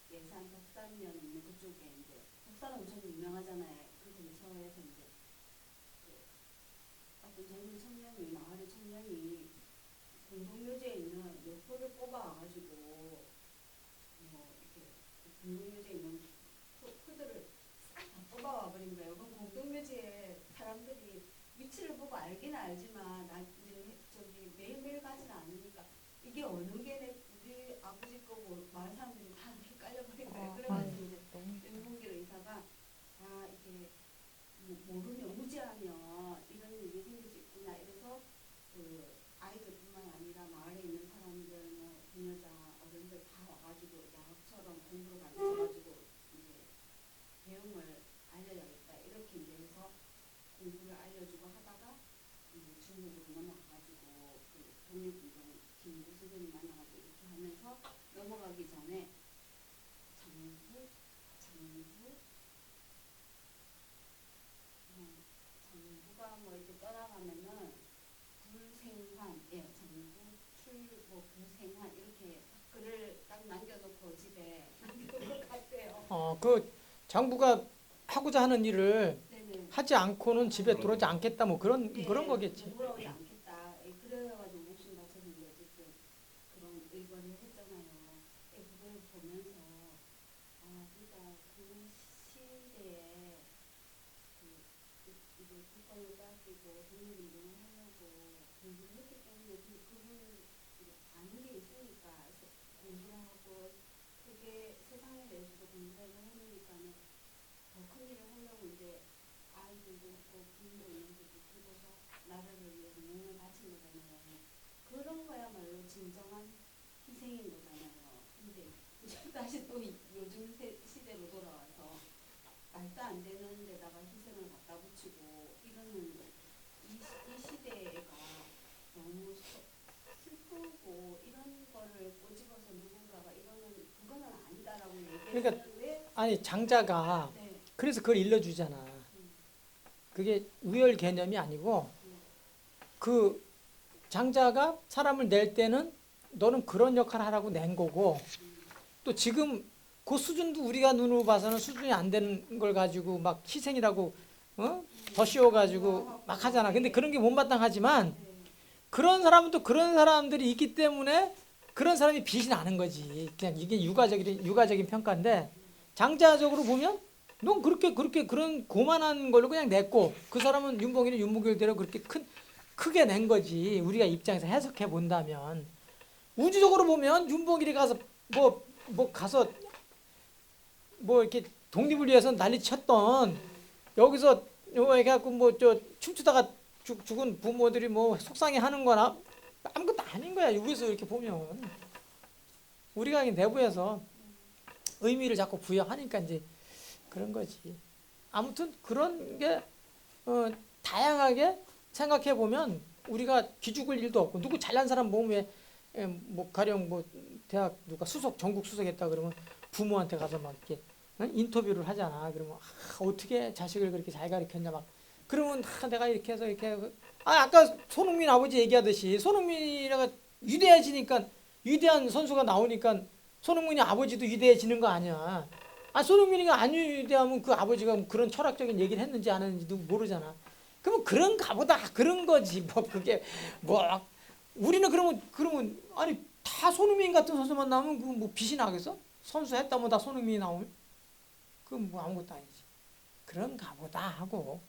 예산 덕산면 있는 그쪽에 이제 덕산은 엄청 유명하잖아요. 그 근처에서 이제 그 어떤 젊은 청년이 마을의 청년이 공동묘지에 있는 묘포를 뽑아와가지고 뭐 이렇게 공동묘지에 있는 푸들을 싹 다 뽑아와 버린 거예요. 그럼 공동묘지에 사람들이 위치를 보고 알기는 알지만 나 이제 저기 매일매일 가지는 않으니까 이게 어느 게 우리 아버지 거고 마을 사람들이 다 헷갈려 버린 거예요. 그러면서 이제 윤봉길 의사가 이게 모르면 무지하면 이런 일이 생길 수 있구나 이래서 그 아이들뿐만 아니라 마을에 있는 사람들 뭐 부녀자 어른들 다 와가지고 야학처럼 공부를 가르쳐가지고 이제 배움을 알려야겠다 이렇게 이제 해서 공부를 알려주고 하다가 이제 중국으로 넘어가가지고 그 독립운동 김구 선생님 만나가지고 이렇게 하면서 넘어가기 전에 장부가 뭐 이렇게 떠나가면은 불생환, 장부 출뭐 불생환 이렇게 글을 딱 남겨놓고 집에 남겨놓고 갔대요. 그 장부가 하고자 하는 일을 네네. 하지 않고는 집에 들어오지 않겠다 뭐 그런 거겠지. 돌아오지 않겠다. 그래가지고 목숨 바쳐서 이제 어쨌든 그런 의거를 했잖아요. 그걸 보면서 진짜 그 시대에 이제 국가를 따지고 독립운동을 하려고 공부를 했기 때문에 그분은 아는 게 있으니까 공부를 하고 세상에 대해서도 공부를 해놓으니까는 더 큰 일을 하려고 이제 아이들도 있고 부모 있는 것도 두고서 나라를 위해서 몸을 바친 거잖아요. 그런 거야말로 진정한 희생인 거잖아요. 근데 다시 또 요즘 시대로 돌아와서 말도 안 되는 데다가 희생을 갖다 붙이고 이거는 이 시대가 너무 슬프고 이런 거를 꼬집어서 누군가가 그거는 아니다라고 얘기했는데 그러니까 아니 장자가 네. 그래서 그걸 일러주잖아. 그게 의열 개념이 아니고 그 장자가 사람을 낼 때는 너는 그런 역할을 하라고 낸 거고 또 지금 그 수준도 우리가 눈으로 봐서는 수준이 안 되는 걸 가지고 막 희생이라고 더 씌워가지고 막 하잖아. 근데 그런 게 못마땅하지만 그런 사람은 또 그런 사람들이 있기 때문에 그런 사람이 빛이 나는 거지. 그냥 이게 육아적인 평가인데 장자적으로 보면 넌 그렇게 그런 고만한 걸로 그냥 냈고 그 사람은 윤봉이는 윤봉길대로 그렇게 크게 낸 거지. 우리가 입장에서 해석해 본다면 우주적으로 보면 윤봉길이 가서 가서 뭐 이렇게 독립을 위해서 난리 쳤던 여기서 해갖고 뭐 춤추다가 죽은 부모들이 뭐 속상해하는 거나 아무것도 아닌 거야. 여기서 이렇게 보면 우리가 내부에서 의미를 자꾸 부여하니까 이제 그런 거지. 아무튼 그런 게 다양하게 생각해 보면 우리가 기죽을 일도 없고 누구 잘난 사람 보면 뭐 가령 뭐 대학 누가 전국 수석했다 그러면 부모한테 가서 막 이렇게 인터뷰를 하잖아. 그러면 어떻게 자식을 그렇게 잘 가르쳤냐 막 그러면 내가 이렇게 해서 아까 손흥민 아버지 얘기하듯이 손흥민이가 위대해지니까 위대한 선수가 나오니까 손흥민이 아버지도 위대해지는 거 아니야. 손흥민이가 안 위대하면 그 아버지가 그런 철학적인 얘기를 했는지 안 했는지도 모르잖아. 그러면 그런가 보다 그런 거지. 뭐 그게 뭐 우리는 그러면 아니 다 손흥민 같은 선수만 나오면 그 뭐 빛이 나겠어? 선수 했다면 다 손흥민이 나오면 그건 뭐 아무것도 아니지. 그런가 보다 하고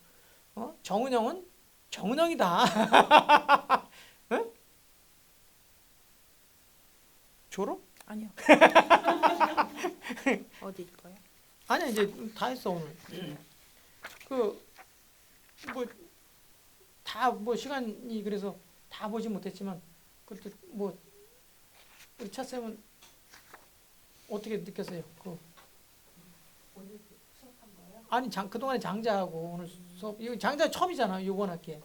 정은영은 정은영이다. 응? 졸업? 아니요. 어디 거요? 아니야 이제 다 했어 오늘. 그 뭐 다 뭐 시간이 그래서 다 보지 못했지만 그것도 뭐 우리 차 쌤은 어떻게 느꼈어요? 그 오늘 수업한 거요? 아니 그동안에 장자하고 오늘 수업 이거 장자 처음이잖아 이번 학기에.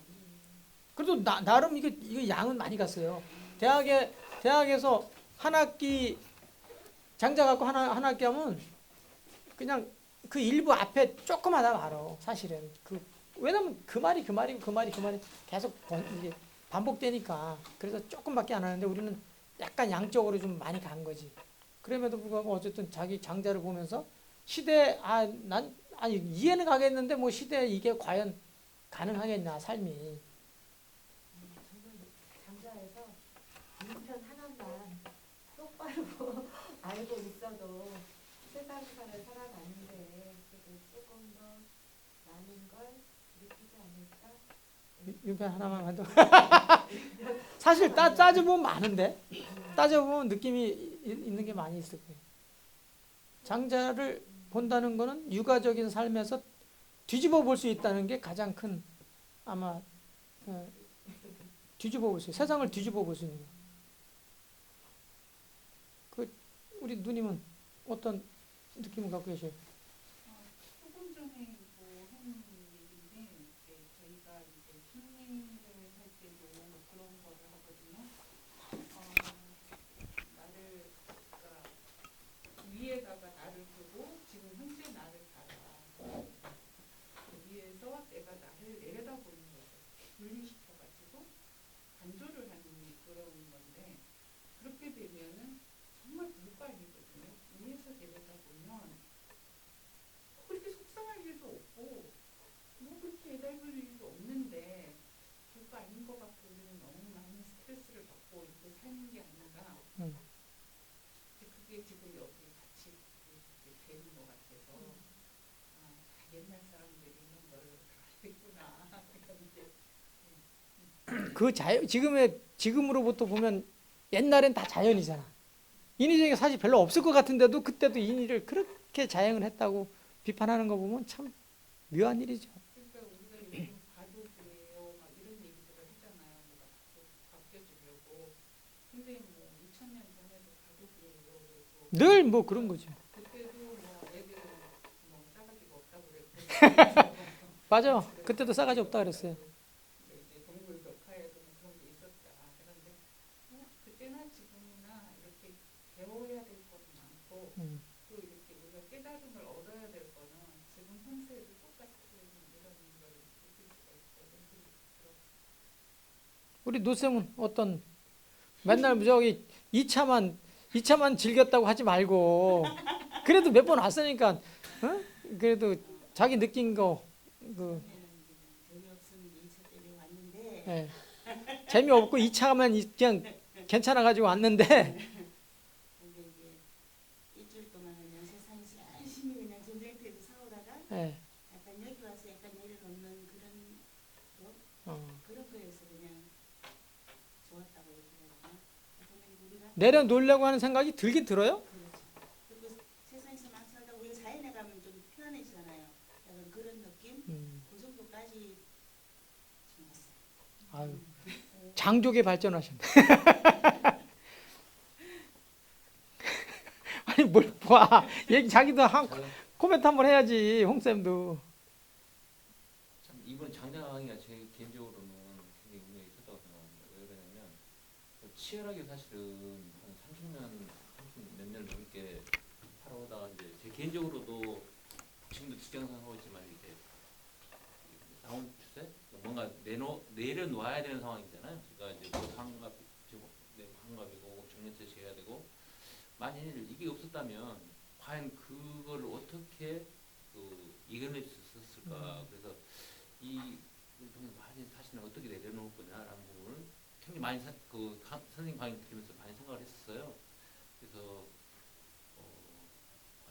그래도 나름 이거 양은 많이 갔어요. 대학에서 한 학기 장자 갖고 한 학기 하면 그냥 그 일부 앞에 조금 하다 말어 사실은. 왜냐면 그 말이 계속 이게 반복되니까 그래서 조금밖에 안 하는데 우리는 약간 양적으로 좀 많이 간 거지. 그럼에도 불구하고 어쨌든 자기 장자를 보면서 시대 아니 이해는 가겠는데 뭐 시대에 이게 과연 가능하겠냐 삶이. 저는 장자에서 문편 하나만 똑바로 알고 있어도 세상사를 살아가는데 그래도 조금 더 많은 걸 느끼지 않을까? 유편 하나만 해도 사실 따져보면 많은데 따져보면 느낌이 있는 게 많이 있을 거예요. 장자를 본다는 거는 육아적인 삶에서 뒤집어 볼 수 있다는 게 가장 큰 아마 뒤집어 볼 수 있어요. 세상을 뒤집어 볼 수 있는 거. 우리 누님은 어떤 느낌을 갖고 계세요? 조금 전에 한 얘기인데 이제 저희가 이제 승리를 할 때도 그런 거를 하거든요. 나를 그러니까 위에다가 나를 두고 지금 현재 나를 봐라. 그 위에서 내가 나를 내려다보는 거죠. 분리시켜가지고 간조를 하는 그런 건데 그렇게 되면은 정말 불가이거든요. 위에서 내려다보면 그렇게 속상할 일도 없고 뭐 그렇게 애달플 일도 없는데 별거 아닌 것 같고 우리는 너무 많은 스트레스를 받고 이렇게 사는 게 아닌가. 그게 지금 여기 같이 이렇게 되는 것 같아서 옛날 사람들이 이런 거를 다 했구나. 그런데 지금으로부터 보면 옛날엔 다 자연이잖아. 인위적인 게 사실 별로 없을 것 같은데도 그때도 인위를 그렇게 자행을 했다고 비판하는 거 보면 참 묘한 일이죠. 그러니까 우리가 요즘 가족이에요 막 이런 얘기들을 하잖아요. 뭐가 바뀌어지려고. 근데 뭐 2000년 전에도 가족이에요. 그래서 늘 뭐 그런 거죠. 그때도 뭐 애들 뭐 싸가지가 없다고 그랬고. 맞아. 그때도 싸가지 없다 그랬어요. 이제 동물 벽화에서는 그런 게 있었다. 그런데 그때나 지금이나 이렇게 배워야 될 거는 많고 또 이렇게 우리가 깨달음을 얻어야 될 거는 지금 현세에도 똑같은 이런 걸 느낄 수가 있거든. 우리 노쌤은 어떤 맨날 저기 2차만 즐겼다고 하지 말고 그래도 몇 번 왔으니까 그래도 자기 느낀 거 재미없으면 2차 때문에 왔는데 예. 재미없고 2차만 그냥 괜찮아가지고 왔는데 근데 이제 일주일 동안 그냥 세상에서 열심히 그냥 전쟁터에서 싸우다가 예. 약간 여기 와서 약간 내려놓는 그런 거에서 그냥 좋았다고 얘기해야 되나? 그러면 우리가 내려놓으려고 하는 생각이 들긴 들어요. 그렇죠. 그리고 세상에서 막 살다 우리가 자연에 가면 좀 편안해지잖아요. 약간 그런 느낌? 그 정도까지 좋았어요. 아유, 장족에 발전하셨네. 아니 뭘 봐. 얘기 자기도 코멘트 한번 해야지. 홍쌤도. 참 이번 장자 강의가 제 개인적으로는 굉장히 의미가 있었다고 생각합니다. 왜 그러냐면 치열하게 사실은 한 30몇 년 넘게 살아오다가 이제 제 개인적으로도 지금도 직장생활하고 있지만 이렇게 나온 추세 뭔가 내려놓아야 되는 상황이잖아요. 제가 이제 환갑이고 정년퇴 해야 되고 만일 이게 없었다면 과연 그걸 어떻게 이겨낼 수 있었을까. 그래서 이 통해서 많이 사실은 어떻게 내려놓을 거냐라는 부분을 굉장히 많이 선생님 강의 들으면서 많이 생각을 했었어요. 그래서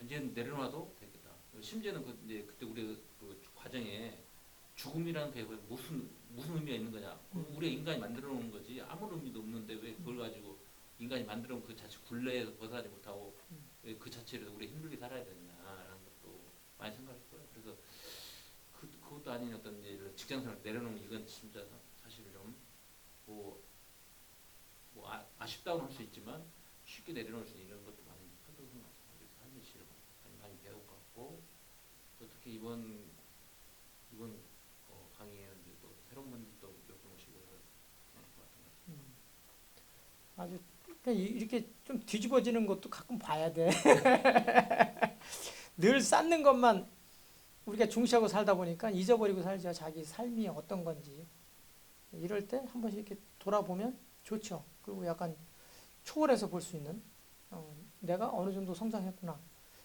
이제는 내려놔도 되겠다. 심지어는 이제 그때 우리 그 과정에 죽음이라는 게 무슨 의미가 있는 거냐? 우리가 인간이 만들어 놓은 거지 아무런 의미도 없는데 왜 그걸 가지고 인간이 만들어 놓은 그 자체 굴레에서 벗어나지 못하고 왜 그 자체로 우리 힘들게 살아야 되느냐라는 것도 많이 생각했고요. 그래서 그것도 아닌 어떤 이제 직장생활 내려놓으면 이건 진짜 사실 좀뭐 아쉽다고는 할 수 있지만 쉽게 내려놓을 수 있는 이런 것도 많이 하도록 것 같아요. 그래서 삶의 질을 많이 배운 것 같고 또 특히 이번 강의에 이제 또 새로운 분들도 몇분 오시고 해서 좋았던 것 같아요. 아주 그러니까 이렇게 좀 뒤집어지는 것도 가끔 봐야 돼. 늘 쌓는 것만 우리가 중시하고 살다 보니까 잊어버리고 살죠. 자기 삶이 어떤 건지. 이럴 때 한 번씩 이렇게 돌아보면 좋죠. 그리고 약간 초월해서 볼 수 있는 내가 어느 정도 성장했구나.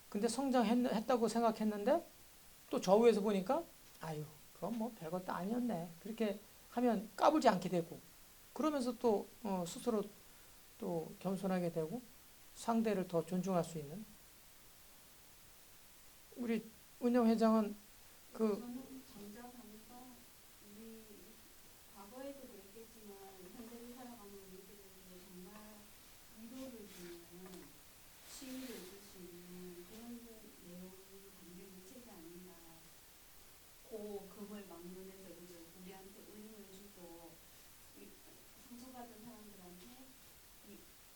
근데 성장했다고 생각했는데 또 저위에서 보니까 아유 그건 뭐 별것도 아니었네. 그렇게 하면 까불지 않게 되고 그러면서 또 스스로 또 겸손하게 되고 상대를 더 존중할 수 있는 우리 은영 회장은 저는 정작하면서 우리 과거에도 그랬겠지만 현재를 살아가는 우리들에게 정말 위로를 주는 치유를 줄 수 있는 그런 내용 담긴 책이 아닌가. 그 금을 막론해서 우리한테 울림을 주고 상처받은 사람들한테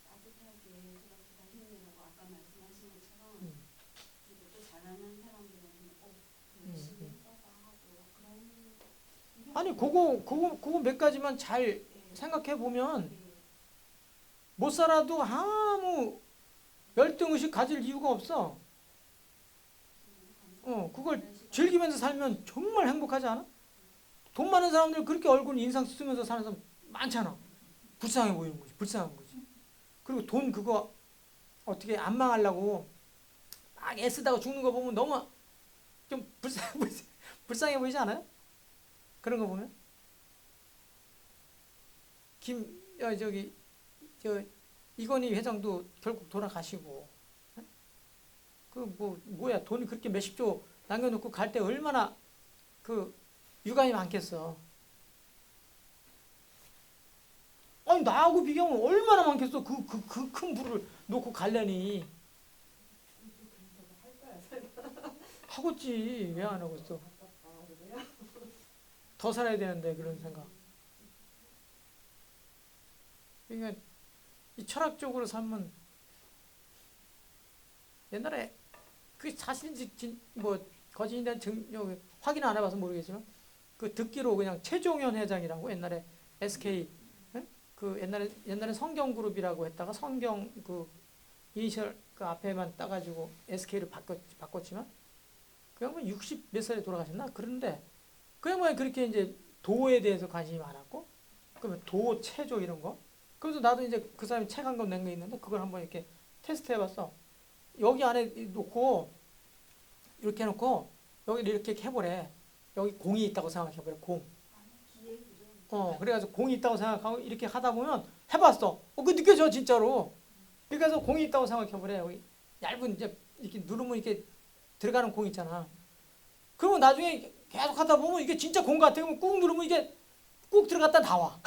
따뜻하게 저렇게 다 힘내라고 아까 말씀하신 것처럼 그리고 또 잘하는 사람들한테는 열심히 해봐봐 하고 그런 아니 그거 몇 가지만 잘 생각해 보면 못 살아도 아무 열등의식 가질 이유가 없어. 그걸 즐기면서 살면 정말 행복하지 않아? 돈 많은 사람들 그렇게 얼굴 인상 쓰면서 사는 사람 많잖아. 불쌍해 보이는 거지. 불쌍한 거지. 그리고 돈 그거 어떻게 안 망하려고 막 애쓰다가 죽는 거 보면 너무 좀 불쌍해 보이지 않아요? 그런 거 보면 이건희 회장도 결국 돌아가시고 뭐야 돈이 그렇게 몇십조 남겨놓고 갈 때 얼마나 유감이 많겠어. 아니 나하고 비교하면 얼마나 많겠어. 그 큰 부를 놓고 갈려니 하겠지. 왜 안 하겠어. 더 살아야 되는데 그런 생각. 그러니까 이 철학적으로 살면 옛날에 그게 사실인지 뭐 거짓인지 확인 안 해봐서 모르겠지만 그 듣기로 그냥 최종현 회장이라고 옛날에 SK 그 옛날에 성경그룹이라고 했다가 성경 이니셜 앞에만 따가지고 SK를 바꿨지만 그 양반 60 몇 살에 돌아가셨나? 그런데 그 양반이 그렇게 이제 도에 대해서 관심이 많았고 그러면 도 체조 이런 거 그래서 나도 이제 그 사람이 책 한 권 낸 게 있는데 그걸 한번 이렇게 테스트 해봤어. 여기 안에 놓고 이렇게 해놓고 여기 이렇게 해보래. 여기 공이 있다고 생각해보래. 공. 그래가지고 공이 있다고 생각하고 이렇게 하다 보면 해봤어. 그 느껴져 진짜로. 그래서 공이 있다고 생각해보래. 여기 얇은 이제 이렇게 누르면 이렇게 들어가는 공 있잖아. 그러면 나중에 계속 하다 보면 이게 진짜 공 같아. 그러면 꾹 누르면 이게 꾹 들어갔다 나와.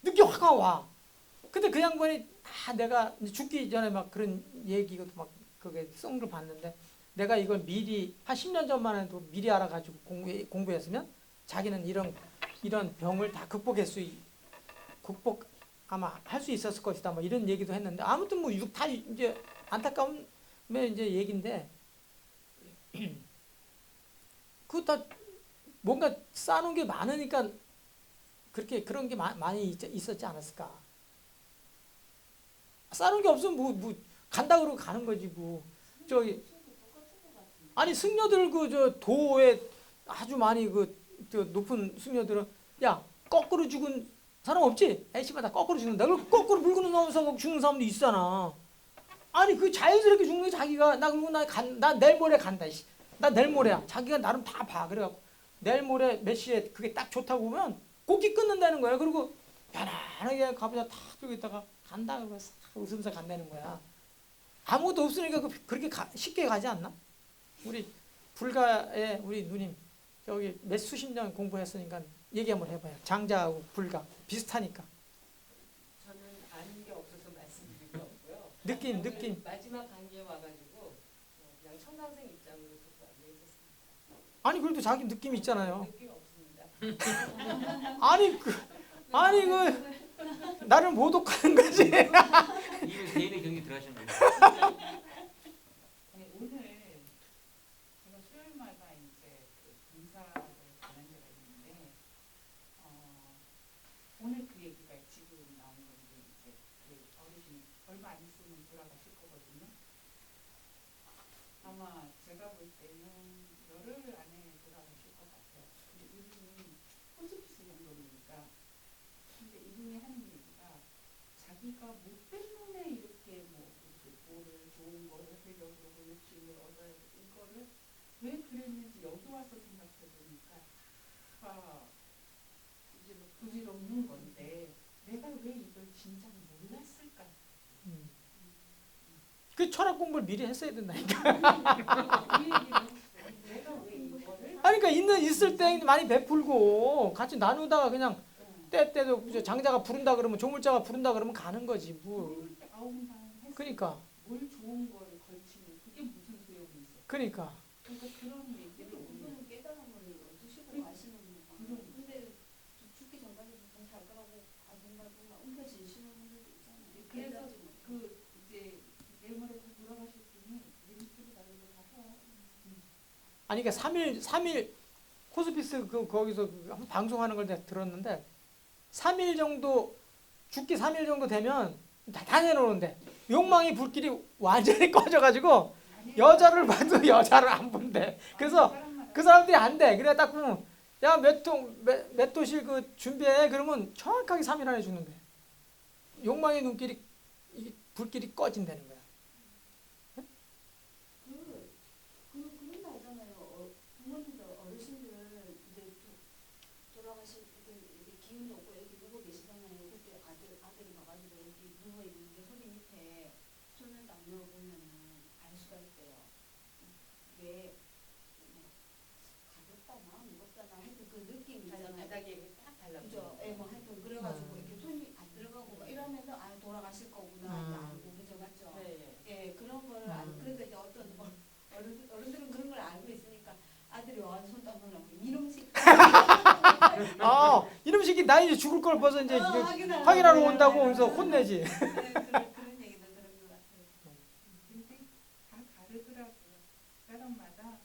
느낌 확 와. 근데 그 양반이 내가 죽기 전에 막 그런 얘기도 막 그게 썽을 봤는데 내가 이걸 미리 한 10년 전만 해도 미리 알아가지고 공부했으면 자기는 이런 병을 다 극복 아마 할 수 있었을 것이다. 뭐 이런 얘기도 했는데 아무튼 뭐 다 이제 안타까운 이제 얘긴데 그거 다 뭔가 쌓아놓은 게 많으니까 그런 게 많이 있었지 않았을까. 쌓아놓은 게 없으면 뭐 간다 그러고 가는 거지 뭐. 아니 승려들 도에 아주 많이 높은 승려들은 야 거꾸로 죽은 사람 없지? 에이씨발 다 거꾸로 죽는다. 그걸 거꾸로 물고 넘어서 죽는 사람도 있잖아. 아니 그 자연스럽게 죽는 게 자기가 나 내일 모레 간다. 나 내일 모레야. 자기가 나름 다 봐. 그래갖고 내일 모레 몇 시에 그게 딱 좋다고 보면 곡기 끊는다는 거야. 그리고 편안하게 가보자 탁 들고 있다가 간다 그러고 싹 웃으면서 간다는 거야. 아무것도 없으니까 그렇게 쉽게 가지 않나? 우리 불가에 우리 누님 저기 몇 수십 년 공부했으니까 얘기 한번 해봐요. 장자하고 불가 비슷하니까. 저는 아는 게 없어서 말씀드릴 게 없고요. 느낌. 마지막 강의에 와가지고 그냥 청강생 입장으로 듣고 앉아있었습니다. 아니 그래도 자기 느낌 있잖아요. 느낌 없습니다. 아니 그 나를 모독하는 거지. 이분 개인의 경기 들어가시는 거예요. 네, 오늘 제가 수요일마다 이제 그 봉사를 가는 데가 있는데 오늘 그 얘기가 지금 나온 건데 이제 그 어르신이 얼마 안 있으면 돌아가실 거거든요. 아마 제가 볼 때는 열흘 안에 돌아가실 것 같아요. 근데 이분이 호스피스 연금이니까 근데 이분이 하는 얘기가 자기가 뭐 때문에 이렇게 뭐를 좋은 거를 하려고 그러고 욕심을 얻어야 돼 이거를 왜 그랬는지 여기 와서 생각해 보니까 다 이제 뭐 부질없는 건데 내가 왜 이걸 진작 몰랐을까? 그 철학 공부를 미리 했어야 된다니까. 이 얘기를 했어요. 내가 왜 이거를 아니 그러니까 있을 때 많이 베풀고 같이 나누다가 그냥 때때도 장자가 부른다 그러면 조물자가 부른다 그러면 가는 거지 뭐. 이렇게 아웅다웅 했어. 그러니까 뭘 좋은 거를 걸치면 그게 무슨 소용이 있어? 그러니까 그러니까 그런 얘기를 오늘 그분은 깨달음을 얻으시고 그- 가시는 거고. 그러니까. 근데 죽기 전까지 더 살 거라고 가정가지고 막 움켜쥐시는 분들도 있잖아요. 그래서 깨닫지 못하고. 그 이제 내일모레 다 돌아가실 분이 리스트를 달리고 다 해요. 아니 그러니까 3일 호스피스 거기서 한번 방송하는 걸 내가 들었는데 3일 정도 죽기 3일 정도 되면 다 내놓는데 욕망의 불길이 완전히 꺼져가지고 여자를 봐도 여자를 안 본대. 그래서 그 사람들이 안 돼. 그래 딱 보면 야 몇 도실 그 준비해 그러면 정확하게 3일 안에 죽는데. 욕망의 눈길이 이 불길이 꺼진다는 거야. 그런 거 있잖아요. 부모님들, 어르신들 이제 돌아가실 이렇게 기운이 없고 이렇게 누워 계시잖아요. 그때 아들이 와가지고 이렇게 누워 있는데 소리 밑에 손을 딱 넣어보면은 알 수가 있대요. 이게 뭐 가볍다나 무겁다나 하여튼 그 느낌 있잖아요. 바닥에 딱 달라붙는 그죠? 예, 뭐 하여튼 그래가지고 이렇게 손이 안 들어가고 막 이러면서 아 돌아가실 거구나 이제 알고 그죠 맞죠? 네. 예, 그런 거를 알고 그러니까 이제 어떤 어른들은 그런 걸 알고 있으니까 아들이 와서 손 떠놓으라고 이놈식 이놈 새끼 나 이제 죽을 걸 벌써 이제 확인하러 온다고 하면서 혼내지. 네, 그런 얘기도 들은 것 같아요. 근데 다 다르더라고요. 사람마다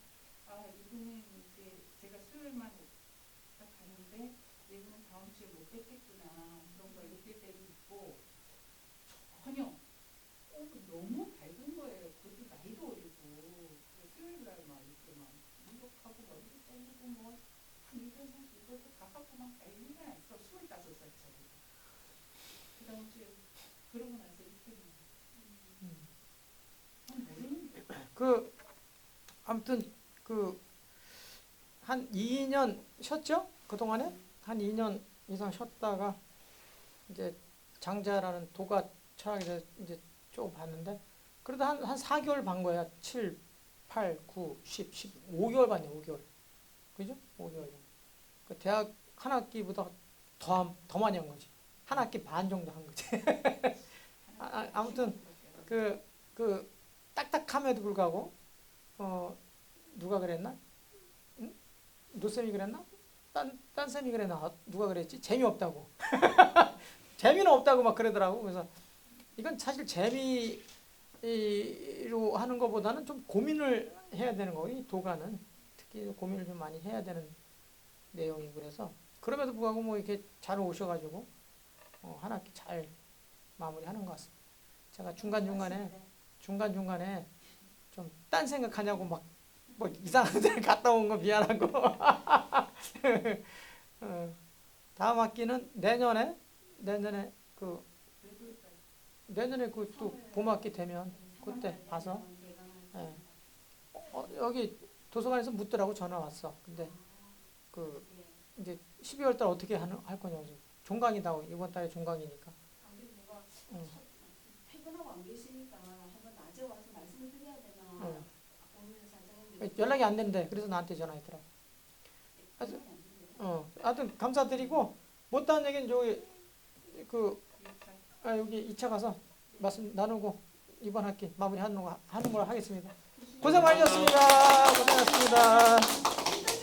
이분은 이제 제가 수요일만 딱 가는데 이분은 다음 주에 못 뵙겠구나 그런 걸 느낄 때도 있고 전혀 너무 밝은 거예요. 그것도 나이도 어리고 수요일 날막 이렇게 막 무력하고 머리도 잘리고 뭐 이런 사실 이것도 다 갖고 막 난리가 났어. 25살짜리. 그 다음 주에 그러고 나서 이렇게 모르는데. 아무튼 한 2년 쉬었죠? 그동안에 한 2년 이상 쉬었다가 이제 장자라는 도가 철학에서 이제 조금 봤는데 그래도 한 4개월 반 거야. 7, 8, 9, 10, 11, 5개월 봤네. 5개월. 그죠? 5개월 정도. 그 대학 한 학기보다 더 많이 한 거지. 한 학기 반 정도 한 거지. 아무튼 그 딱딱함에도 불구하고 누가 그랬나? 응? 노쌤이 그랬나? 딴 쌤이 그랬나? 누가 그랬지? 재미없다고. 재미는 없다고 막 그러더라고. 그래서 이건 사실 재미로 하는 것보다는 좀 고민을 해야 되는 거. 이 도가는 특히 고민을 좀 많이 해야 되는 내용이고 그래서 그럼에도 불구하고 뭐 이렇게 잘 오셔가지고 한 학기 잘 마무리하는 것 같습니다. 제가 중간중간에 좀 딴 생각하냐고 막 뭐 이상한 데 갔다 온 거 미안하고 다음 학기는 내년에 그 또 봄학기 되면 그때 봐서 예. 여기 도서관에서 묻더라고 전화 왔어. 근데 그 이제 12월 달 어떻게 할 거냐고 종강이다. 이번 달에 종강이니까. 아무리 뭐가 응. 퇴근하고 안 계시니까 한번 낮에 와서 말씀을 드려야 되나 응. 고민을 살짝 했는데 연락이 안 된대. 그래서 나한테 전화했더라. 연락이 안 되네요. 하여튼 감사드리고 못다한 얘기는 저기 여기 2차 가서 말씀 나누고 이번 학기 마무리하는 걸 하겠습니다. 고생 많으셨습니다. 고생하셨습니다.